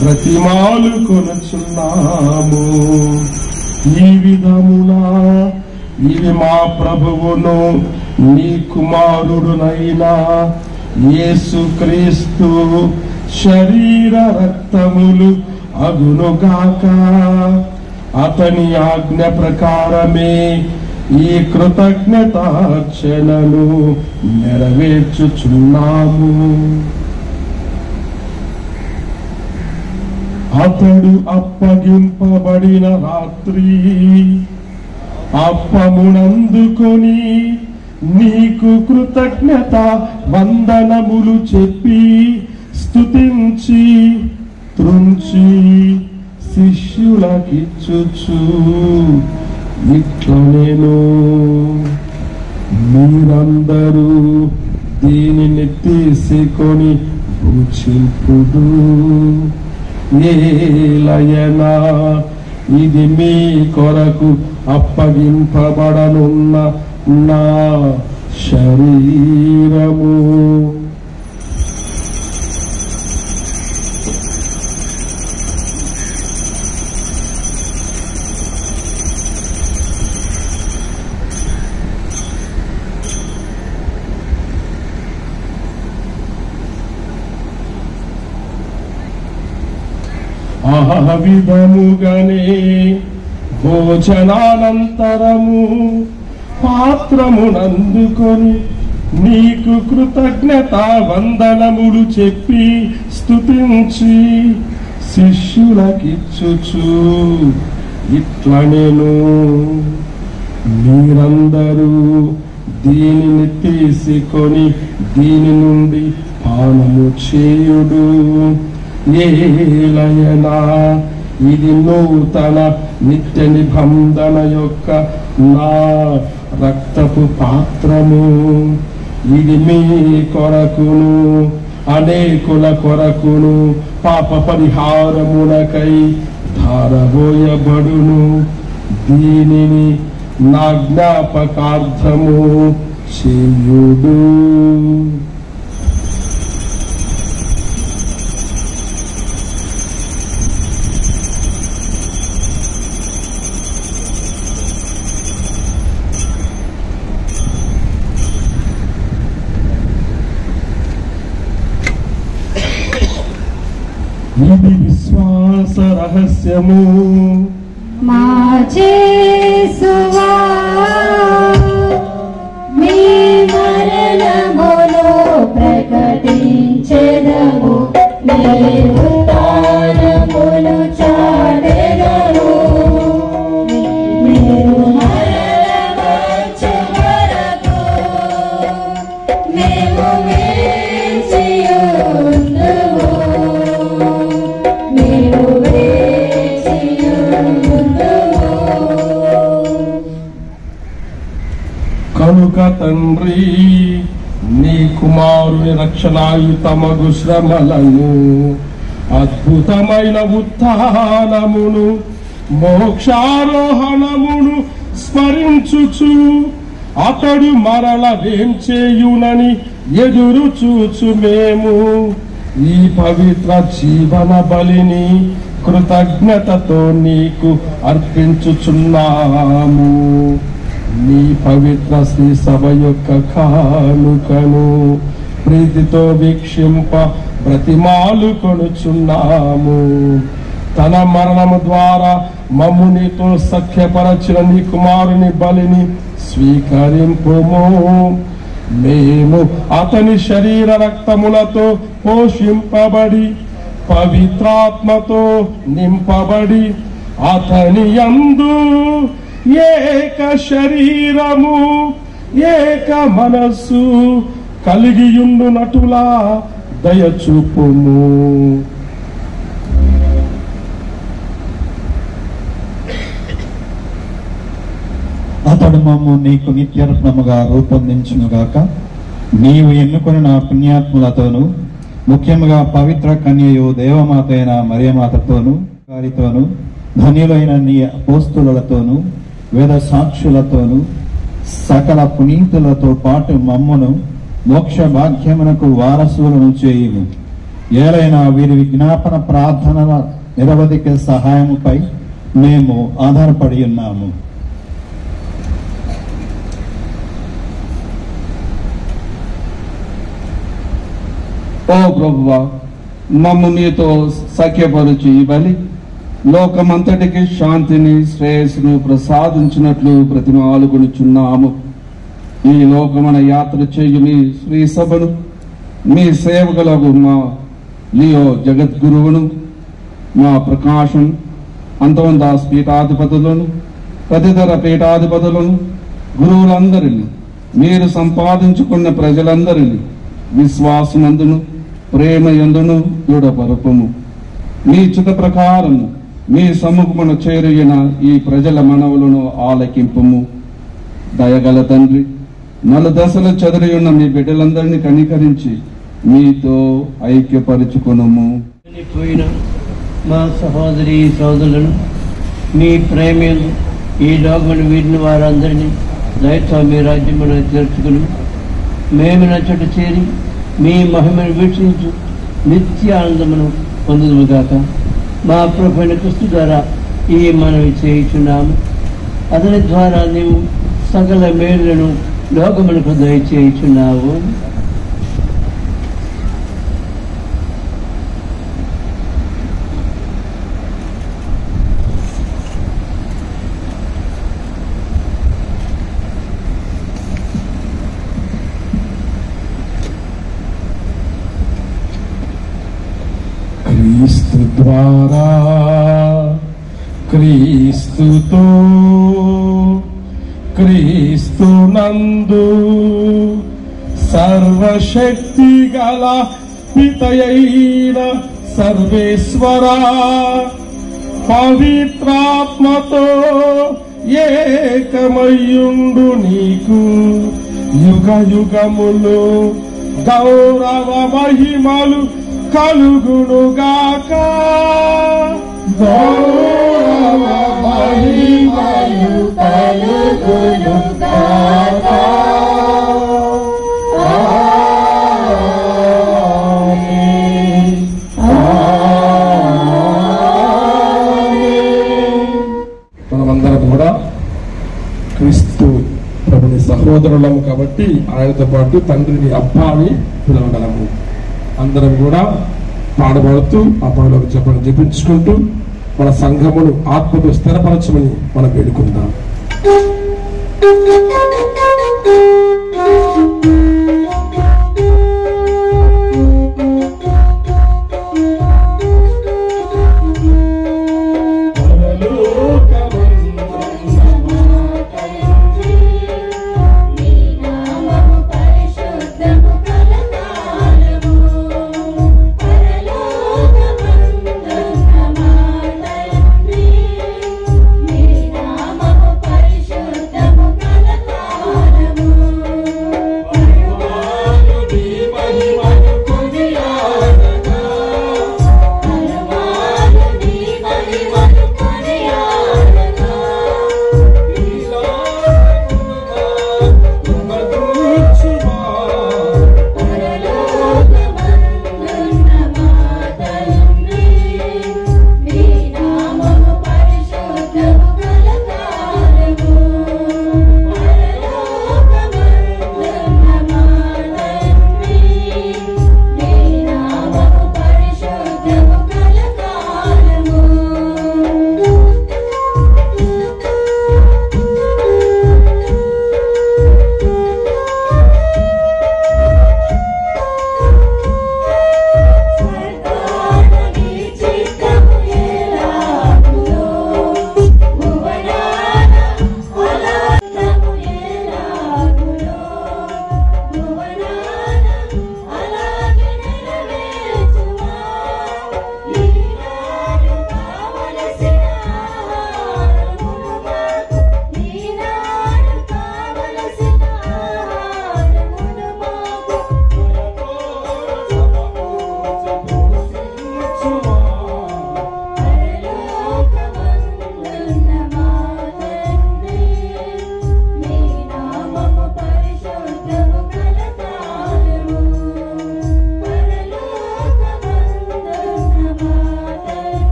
బ్రతిమాలు కొనుచున్నాము. ఈ విధమునా ఇవి మా ప్రభువును నీ కుమారుడునైనా యేసుక్రీస్తు శరీర రక్తములు అగునుగాక. అతని ఆజ్ఞ ప్రకారమే ఈ కృతజ్ఞతార్చనను నెరవేర్చుచున్నాము. అతడు అప్పగింపబడిన రాత్రి అప్పమునందుకొని నీకు కృతజ్ఞత వందనములు చెప్పి స్తుతించి త్రుంచి శిష్యులకిచ్చుచు ఇట్లనేను, మీరందరూ దీనిని తీసుకొని భుజింపుడు. ఏలయనా ఇది మీ కొరకు అప్పగింపబడనున్న నా శరీరము. విధముగానే భోజనానంతరము పాత్రమునందుకొని నీకు కృతజ్ఞత వందనములు చెప్పి స్తుతించి శిష్యులకిచ్చుచు ఇట్లనేను, మీరందరూ దీనిని తీసుకొని దీని నుండి పానము చేయుడు. ఏలయనా ఇది నూతన నిత్య నిబంధన యొక్క నా రక్తపు పాత్రము. ఇది మీ కొరకును అనేకుల కొరకును పాప పరిహారమునకై ధారబోయబడును. దీనిని నా జ్ఞాపకార్థము చేయుడు. ఇది విశ్వాస రహస్యము. మా యేసువా మీ మరణమును ప్రకటించెదము, మీ ఉత్థానమును చాటెదము. మీరు మరణవచ్చు వరకు మేము వేచియుందుము. కనుక తండ్రి నీ కుమారుని రక్షణాయుతమగు శ్రమలను అద్భుతమైన ఉత్థానమును మోక్షారోహణమును స్మరించుచు అతడు మరల వేంచేయునని ఎదురు చూచు మేము ఈ పవిత్ర జీవన బలిని కృతజ్ఞతతో నీకు అర్పించుచున్నాము. నీ పవిత్ర శ్రీ సభ యొక్క కానుకను ప్రీతితో వీక్షింప బ్రతిమాలు కొనుచున్నాము. తన మరణము ద్వారా మమ్మునితో సఖ్యపరచిన నీ కుమారుని బలిని స్వీకరింపుము. మేము అతని శరీర రక్తములతో పోషింపబడి పవిత్రాత్మతో నింపబడి అతని యందు ఏక శరీరము ఏక మనస్సు కలిగియుండునటులా దయచూపుము. అతడు మమ్ము నీకు నిత్యరత్నముగా రూపొందించునుగాక. నీవు ఎన్నుకొని నా పుణ్యాత్ములతోనూ ముఖ్యముగా పవిత్ర కన్యయు దేవమాత అయిన మరియమాతతోనూ వారితోనూ ధన్యులైన నీ అపోస్తులతోనూ వేద సాక్షులతోనూ సకల పునీతులతో పాటు మమ్మును మోక్ష భాగ్యమునకు వారసులను చేయుము. ఏలైనా వీరి విజ్ఞాపన ప్రార్థనల నిరవధిక సహాయముపై మేము ఆధారపడి ఉన్నాము. ఓ ప్రభువా, మమ్ము నీతో సఖ్యపరుచు ఈ బలి లోకమంతటికి శాంతిని శ్రేయస్సును ప్రసాదించినట్లు ప్రతిమాలుకొనుచున్నాము. ఈ లోకమన యాత్ర చేయు మీ శ్రీ సభను మీ సేవకులకు మా లియో జగద్గురువును మా ప్రకాశం అంతవందాస్ పీఠాధిపతులను తదితర పీఠాధిపతులను గురువులందరినీ మీరు సంపాదించుకున్న ప్రజలందరినీ విశ్వాసమందును ప్రేమ యందును దృఢపరపుము. మీ చిత ప్రకారము మీ సముఖమున చేరిన ఈ ప్రజల మనవులను ఆలకింపుము. దయగల తండ్రి, నలుదశల చెదరి ఉన్న మీ బిడ్డలందరినీ కనికరించి మీతో ఐక్యపరుచుకొనుము. పోయిన మా సహోదరి సోదరులను మీ ప్రేమ ఈ లోకమును వీడిన వారందరినీ దయతో మీ రాజ్యమును చేర్చుకుని మేము నచ్చట చేరి మీ మహిమను వీక్షించు నిత్య ఆనందమును పొందుదుగాక. మా ప్రభువైన క్రీస్తు ద్వారా ఈ మనవి చేయుచున్నాము. అతని ద్వారా నీవు సకల మేలులను లోకమునకు దయచేయుచున్నావు. క్రీస్తు ద్వారా క్రీస్తుతో క్రీస్తు నందు సర్వశక్తి గల పితయైన సర్వేశ్వర పవిత్రాత్మతో ఏకమయ్యుండు నీకు యుగ యుగములు గౌరవ మహిమలు కలుగునుగాక. గౌరవ మహిమలు కలుగునుగాక. ఆమేన్. ఆమేన్. మనమందరం కూడా క్రీస్తు ప్రభుని సహోదరులము కాబట్టి ఆయనతో పాటు తండ్రిని అబ్బాని పిలవగలము. అందరం కూడా పాడబడుతూ ఆ పనులకు జపించుకుంటూ మన సంఘమును ఆత్మతో స్థిరపరచమని మనం వేడుకుందాం. పరిశుద్ధము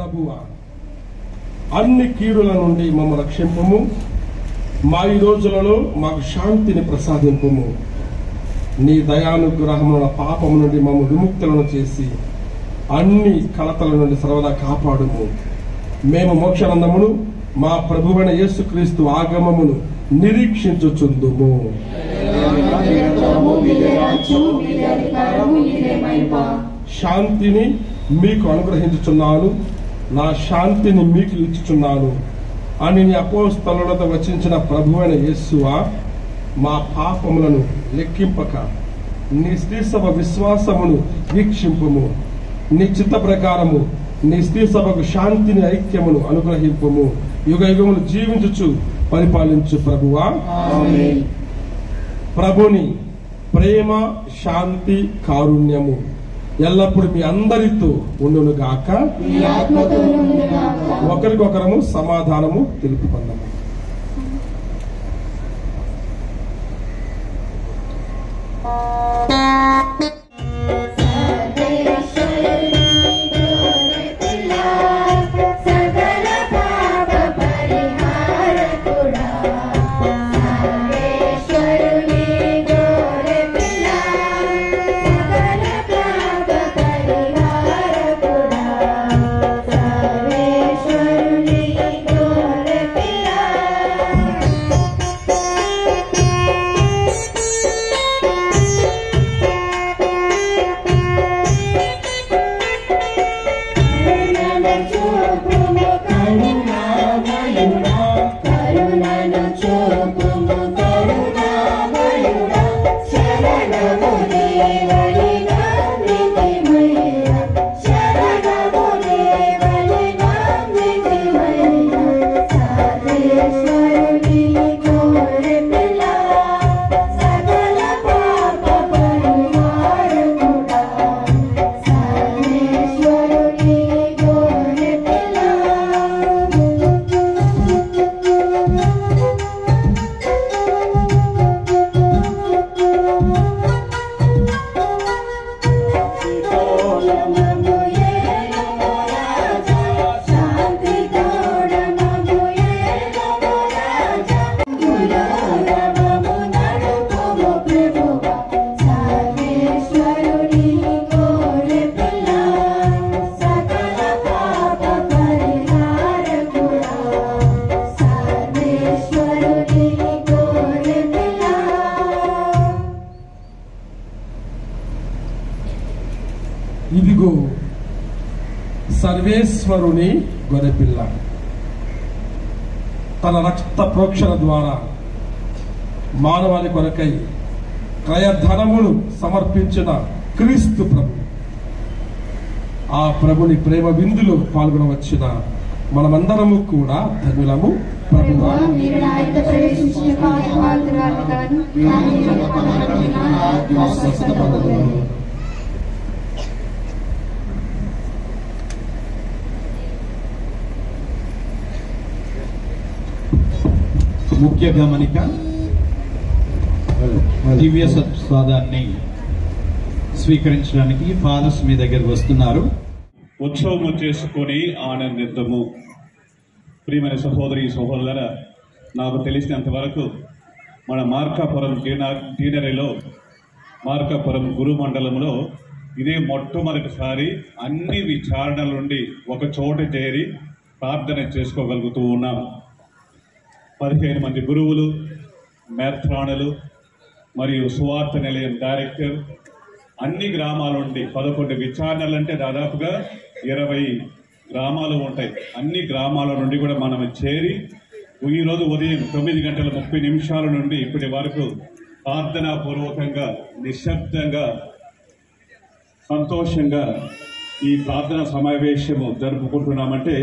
ప్రభువా, అన్ని కీడుల నుండి మమ్మల్ని రక్షింపుము. మా ఈ రోజులలో మాకు శాంతిని ప్రసాదింపుము. నీ దయానుగ్రహముల పాపము నుండి మమ్మల్ని విముక్తులను చేసి అన్ని కలతల నుండి సర్వదా కాపాడుము. మేము మోక్షానందమును మా ప్రభువైన యేసుక్రీస్తు ఆగమమును నిరీక్షించుచుందుము. శాంతిని మీకు అనుగ్రహించుచున్నాను, నా శాంతిని మీకు ఇచ్చుచున్నాను అని నీ అపోస్తలులతో వచించిన ప్రభువైన యేసువా, మా పాపములను లెక్కింపక నీ స్త్రీ సభ విశ్వాసమును వీక్షింపుము. నీ చిత్త ప్రకారము నీ స్త్రీ సభకు శాంతిని ఐక్యమును అనుగ్రహింపుము. యుగ యుగములు జీవించుచు పరిపాలించు ప్రభువా. ప్రభుని ప్రేమ, శాంతి, కారుణ్యము ఎల్లప్పుడు మీ అందరితో ఉండును గాక. ఒకరికొకరము సమాధానము తెలుపుకుందాము. ఇదిగో సర్వేశ్వరుని గొర్రెపిల్ల, తన రక్త ప్రోక్షణ ద్వారా మానవాళి కొరకై క్రయధనమును సమర్పించిన క్రీస్తు ప్రభు. ఆ ప్రభుని ప్రేమ విందులో పాల్గొనవచ్చిన మనమందరము కూడా ధన్యులము. ప్రభువా, ముఖ్య గమనిక, దివ్య సత్ప్రసాదాన్ని స్వీకరించడానికి ఫాదర్స్ మీ దగ్గరకు వస్తున్నారు. ఉత్సవము చేసుకొని ఆనందిద్దాము. ప్రియమైన సహోదరి సహోదరుల, నాకు తెలిసినంత వరకు మన మార్కాపురం డీనరీలో, మార్కాపురం గురు మండలంలో ఇదే మొట్టమొదటిసారి అన్ని విచారణల నుండి ఒక చోట చేరి ప్రార్థన చేసుకోగలుగుతూ ఉన్నాం. 15 మంది గురువులు, మేత్రాణులు మరియు సువార్త నిలయం డైరెక్టర్, అన్ని గ్రామాల నుండి 11 విచారణలు అంటే దాదాపుగా 20 గ్రామాలు ఉంటాయి. అన్ని గ్రామాల నుండి కూడా మనం చేరి ఈరోజు ఉదయం 9:30 నుండి ఇప్పటి వరకు ప్రార్థనాపూర్వకంగా, నిశ్శబ్దంగా, సంతోషంగా ఈ ప్రార్థన సమావేశము జరుపుకుంటున్నామంటే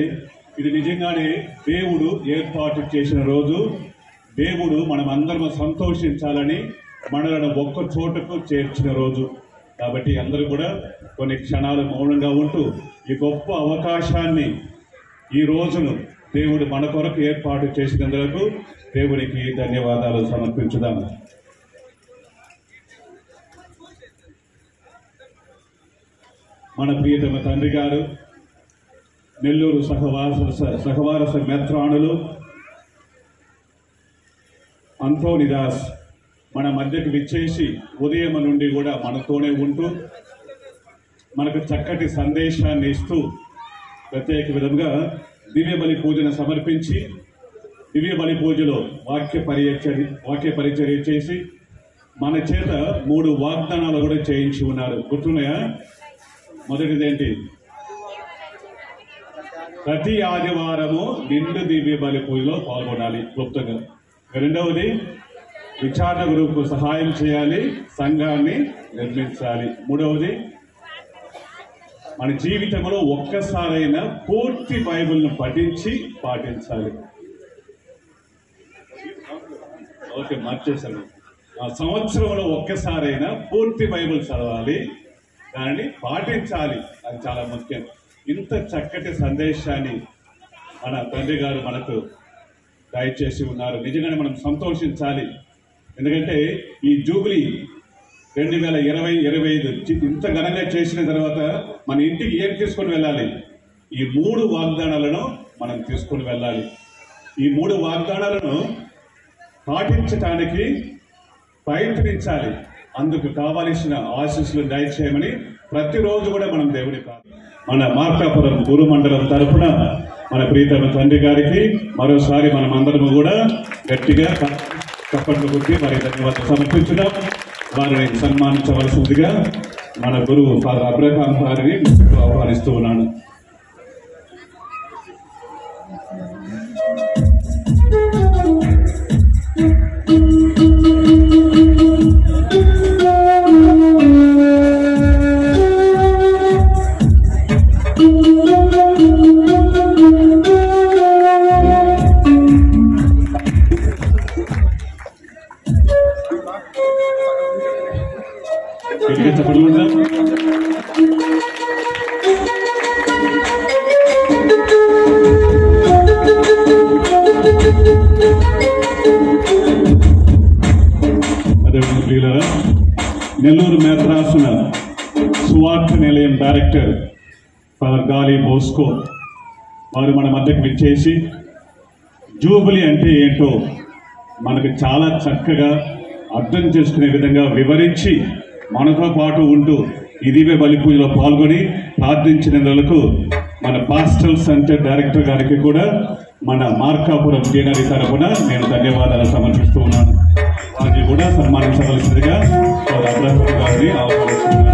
ఇది నిజంగానే దేవుడు ఏర్పాటు చేసిన రోజు. దేవుడు మనం అందరం సంతోషించాలని మనలను ఒక్క చోటకు చేర్చిన రోజు. కాబట్టి అందరూ కూడా కొన్ని క్షణాలు మౌనంగా ఉంటూ ఈ గొప్ప అవకాశాన్ని, ఈ రోజును దేవుడు మన కొరకు ఏర్పాటు చేసినందుకు దేవునికి ధన్యవాదాలు సమర్పించుదాం. మన ప్రియతమ తండ్రి గారు నెల్లూరు సహవారస మెత్రానులు అంతోనిదాస్ మన మధ్యకు విచ్చేసి ఉదయం నుండి కూడా మనతోనే ఉంటూ మనకు చక్కటి సందేశాన్ని ఇస్తూ ప్రత్యేక విధంగా దివ్య బలి పూజను సమర్పించి దివ్య బలి పూజలో వాక్య పరిచర్య చేసి మన చేత 3 వాగ్దానాలు కూడా చేయించి ఉన్నారు. గుర్తున్నాయా? మొదటిదేంటి? ప్రతి ఆదివారము నిండు దివ్య బలి పూజలో పాల్గొనాలి క్లుప్తంగా. రెండవది విచారణ గ్రూపు సహాయం చేయాలి, సంఘాన్ని నిర్మించాలి. మూడవది మన జీవితంలో ఒక్కసారైనా పూర్తి బైబిల్ను పఠించి పాటించాలి. ఓకే, మార్చేశాను. సంవత్సరంలో ఒక్కసారైనా పూర్తి బైబిల్ చదవాలి, దానిని పాటించాలి. అది చాలా ముఖ్యం. ఇంత చక్కటి సందేశాన్ని మన తండ్రి గారు మనకు దయచేసి ఉన్నారు. నిజంగానే మనం సంతోషించాలి. ఎందుకంటే ఈ జూబ్లీ 2020-25 ఇంత ఘనంగా చేసిన తర్వాత మన ఇంటికి ఏం తీసుకొని వెళ్ళాలి? ఈ 3 వాగ్దానాలను మనం తీసుకొని వెళ్ళాలి. ఈ 3 వాగ్దానాలను పాటించటానికి ప్రయత్నించాలి. అందుకు కావలసిన ఆశీస్సులు దయచేయమని ప్రతిరోజు కూడా మనం దేవుని మన మార్కాపురం గురు మండలం తరఫున మన ప్రీతమ తండ్రి గారికి మరోసారి మనం అందరము కూడా గట్టిగా చప్పట్లు కొట్టి వారి ధన్యవాదాలు సమర్పించడం, వారిని సన్మానించవలసిందిగా మన గురువు ఫాదర్ అబ్రహాం గారిని ఆహ్వానిస్తూ ఉన్నాను. నెల్లూరు మెత్రాసున సువార్త నిలయం డైరెక్టర్ ఫాదర్ గాలి బోస్కో వారు మన మధ్యకు విచ్చేసి జూబిలీ అంటే ఏంటో మనకు చాలా చక్కగా అర్థం చేసుకునే విధంగా వివరించి మనతో పాటు ఉంటూ ఇదివే బలి పూజలో పాల్గొని ప్రార్థించినందుకు మన పాస్టల్ సెంటర్ డైరెక్టర్ గారికి కూడా మన మార్కాపురం డీనరీ తరఫున నేను ధన్యవాదాలు సమర్పిస్తూ ఉన్నాను. వారిని కూడా సన్మానించవలసిందిగా అబ్రహాం గారిని ఆహ్వానిస్తున్నాను.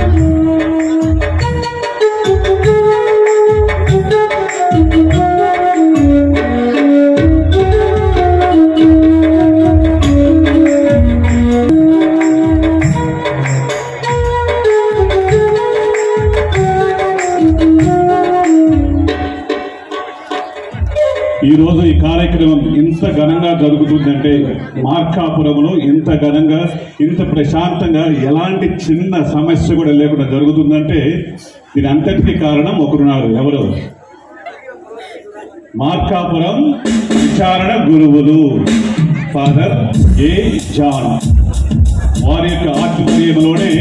ఈరోజు ఈ కార్యక్రమం ఇంత ఘనంగా జరుగుతుందంటే, మార్కాపురంలో ఇంత ఘనంగా ఇంత ప్రశాంతంగా ఎలాంటి చిన్న సమస్య కూడా లేకుండా జరుగుతుందంటే దీని అంతటికీ కారణం ఒకరున్నారు. ఎవరు? మార్కాపురం విచారణ గురువులు ఫాదర్ ఏ జాన్. వారి యొక్క ఆధ్వర్యంలోనే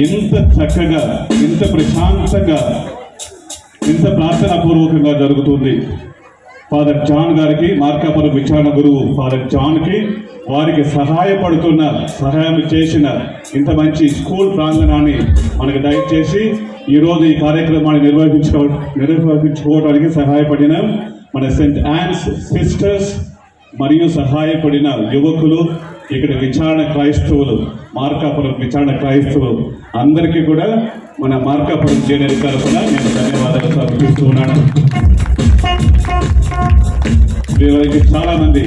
ఇంత చక్కగా, ఇంత ప్రశాంతంగా, ఇంత ప్రార్థనాపూర్వకంగా జరుగుతుంది. ఫాదర్ జాన్ గారికి, మార్కాపురం విచారణ గురువు ఫాదర్ జాన్కి, వారికి సహాయం చేసిన ఇంత మంచి స్కూల్ ప్రాంగణాన్ని మనకు దయచేసి ఈరోజు ఈ కార్యక్రమాన్ని నిర్వహించుకోవడానికి సహాయపడిన మన సెయింట్ యాన్స్ సిస్టర్స్ మరియు సహాయపడిన యువకులు, ఇక్కడ విచారణ క్రైస్తవులు, మార్కాపురం విచారణ క్రైస్తవులు అందరికీ కూడా మన మార్కాపురం డీనరీ తరఫున నేను ధన్యవాదాలు సమర్పిస్తూ ఉన్నాను. వీరికి చాలా మంది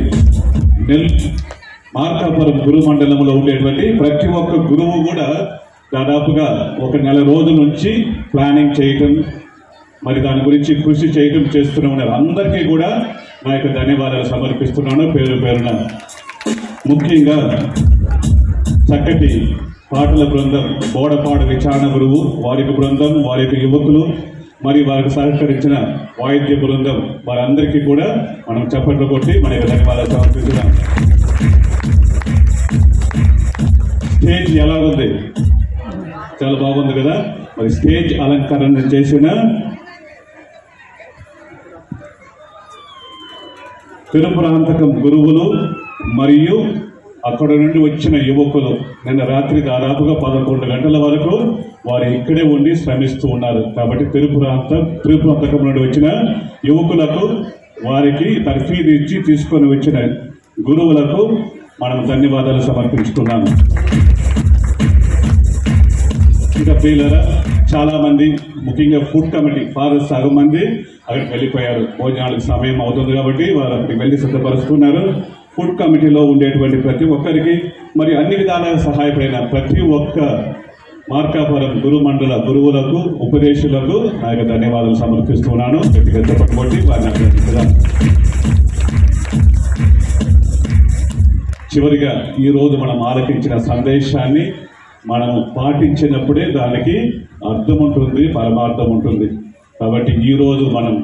మార్కాపురం గురు మండలంలో ఉండేటువంటి ప్రతి ఒక్క గురువు కూడా దాదాపుగా 1 నెల రోజుల నుంచి ప్లానింగ్ చేయటం, మరి దాని గురించి కృషి చేయటం చేస్తూనే ఉన్నారు. అందరికీ కూడా నా యొక్క ధన్యవాదాలు సమర్పిస్తున్నాను పేరు పేరున. ముఖ్యంగా చక్కటి పాటల బృందం, బోడపాడు విచారణ గురువు, వారి బృందం, వారి యొక్క యువకులు, మరి వారికి సహకరించిన వాయిద్య బృందం, వారందరికీ కూడా మనం చప్పట్లు కొట్టి మన యొక్క ధన్యవాదాలు సమర్పిస్తున్నాం. స్టేజ్ ఎలా ఉంది? చాలా బాగుంది కదా. మరి స్టేజ్ అలంకరణ చేసిన తిరుపురాంతకం గురువులు మరియు అక్కడ నుండి వచ్చిన యువకులు నిన్న రాత్రి దాదాపుగా 11 గంటల వరకు వారు ఇక్కడే ఉండి శ్రమిస్తూ ఉన్నారు. కాబట్టి తిరుపురాంతకం నుండి వచ్చిన యువకులకు, వారికి తర్ఫీదు ఇచ్చి తీసుకొని వచ్చిన గురువులకు మనం ధన్యవాదాలు సమర్పించుకున్నాము. ఇంకా ప్రియులారా, చాలా మంది ముఖ్యంగా ఫుడ్ కమిటీ ఫాదర్స్ సగం మంది అక్కడికి వెళ్ళిపోయారు. భోజనాలకు సమయం అవుతుంది కాబట్టి వారు అక్కడికి వెళ్ళి సిద్ధపరుస్తున్నారు. ఫుడ్ కమిటీలో ఉండేటువంటి ప్రతి ఒక్కరికి మరియు అన్ని విధాలుగా సహాయపడిన ప్రతి ఒక్క మార్కాపురం గురుమండల గురువులకు, ఉపదేశులకు నా యొక్క ధన్యవాదాలు సమర్పిస్తున్నాను. గట్టిగా చెప్పబట్టి వారిని అభినందిస్తున్నాను. చివరిగా ఈరోజు మనం ఆలకించిన సందేశాన్ని మనం పాటించినప్పుడే దానికి అర్థం ఉంటుంది, పరమార్థం ఉంటుంది. కాబట్టి ఈరోజు మనం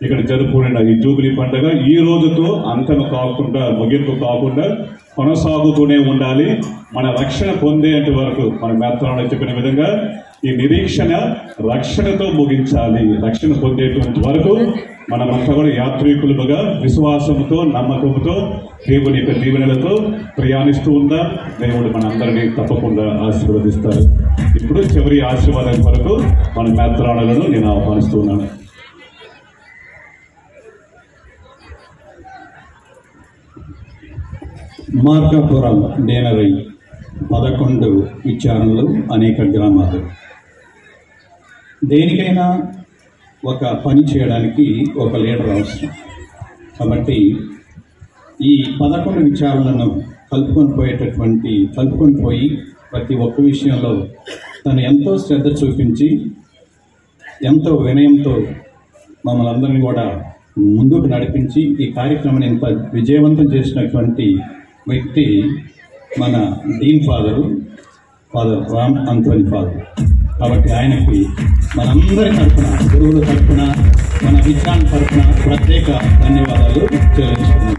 ఇక్కడ జరుపుకున్న ఈ జూబిలీ పండుగ ఈ రోజుతో అంతం కాకుండా, ముగింపు కాకుండా కొనసాగుతూనే ఉండాలి. మన రక్షణ పొందేంత వరకు మన మేత్రంలో చెప్పిన విధంగా ఈ నిరీక్షణ రక్షణతో ముగించాలి. రక్షణ పొందేటువంటి వరకు మనమంతా కూడా యాత్రికులుగా విశ్వాసంతో, నమ్మకంతో, దేవుని యొక్క దీవెనలతో ప్రయాణిస్తూ ఉందా. దేవుడు మనందరినీ తప్పకుండా ఆశీర్వదిస్తారు. ఇప్పుడు చివరి ఆశీర్వాదం వరకు మన మేత్రాలను నేను ఆహ్వానిస్తున్నాను. మార్కాపురం డేనరీ 11 విచారణలు, అనేక గ్రామాలు. దేనికైనా ఒక పని చేయడానికి ఒక లీడర్ అవసరం. కాబట్టి ఈ 11 విచారణలను కలుపుకొని పోయి ప్రతి ఒక్క విషయంలో తను ఎంతో శ్రద్ధ చూపించి ఎంతో వినయంతో మమ్మల్ని అందరినీ కూడా ముందుకు నడిపించి ఈ కార్యక్రమాన్ని ఇంత విజయవంతం చేసినటువంటి వ్యక్తి మన డీన్ ఫాదర్ రామ్ అంతోని ఫాదర్. కాబట్టి ఆయనకి మనందరి తరఫున, గురువుల తరఫున, మన విచారణ తరఫున ప్రత్యేక ధన్యవాదాలు చెల్లించుకున్నాం.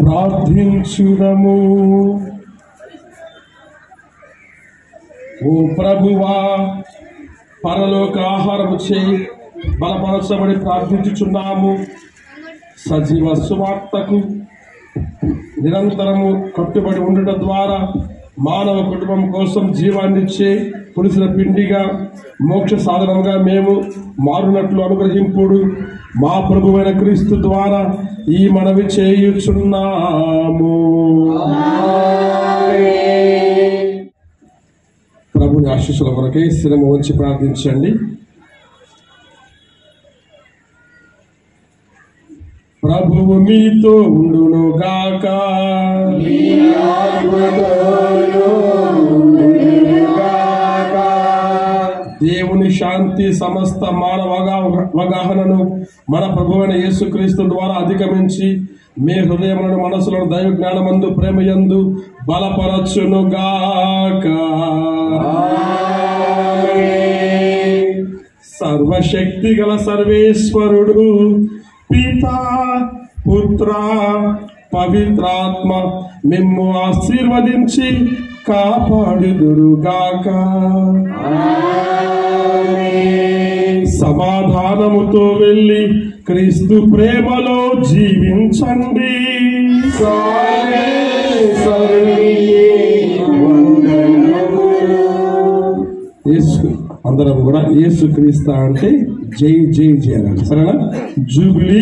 ప్రార్థించుదము. ఓ ప్రభువా, పరలోక ఆహారము చేయి బలపరచబడి ప్రార్థించుచున్నాము. సజీవ సువార్తకు నిరంతరము కట్టుబడి ఉండటం ద్వారా మానవ కుటుంబం కోసం జీవాన్నిచ్చే పులిసిన పిండిగా, మోక్ష సాధనంగా మేము మారునట్లు అనుగ్రహింపుడు. మా ప్రభువైన క్రీస్తు ద్వారా ఈ మనవి చేయుచున్నాము. ప్రభుని ఆశీస్సుల కొరకై శిరము వంచి ప్రార్థించండి. ప్రభువు మీతో ఉండును గాక. దేవుని శాంతి సమస్త మానవ అవగాహనను మన ప్రభువైన యేసుక్రీస్తు ద్వారా అధిగమించి మీ హృదయములను, మనసులను దైవ జ్ఞానమందు, ప్రేమయందు బలపరచును గాక. సర్వశక్తి గల సర్వేశ్వరుడు పితా, పుత్ర, పవిత్రాత్మ మిమ్ము ఆశీర్వదించి కాపాడుదురుగాక. సమాధానముతో వెళ్ళి క్రీస్తు ప్రేమలో జీవించండి. అందరం కూడా యేసు క్రీస్తు అంటే జై జై జై అనాలి. సరేనా? జూబిలీ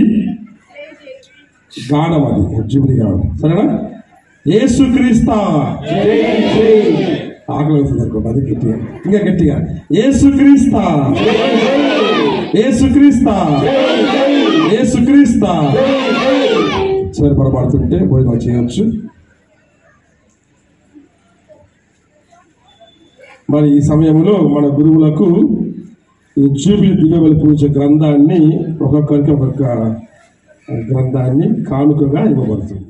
గానం, అది జూబిలీ గానం. సరేనా? యేసు క్రీస్తు ఆకలి అవుతుంది అనుకోండి, అది గట్టిగా, ఇంకా గట్టిగా యేసు క్రీస్తు, యేసు క్రీస్తు, యేసు క్రీస్తు. చివరి పొరపాడుతుంటే భోజనం చేయవచ్చు. మరి ఈ సమయంలో మన గురువులకు ఈ జూబిలీ దివ్యబలి పూజ గ్రంథాన్ని ఒక్కొక్కరికి ఒక్కొక్క గ్రంథాన్ని కానుకగా ఇవ్వబడుతుంది.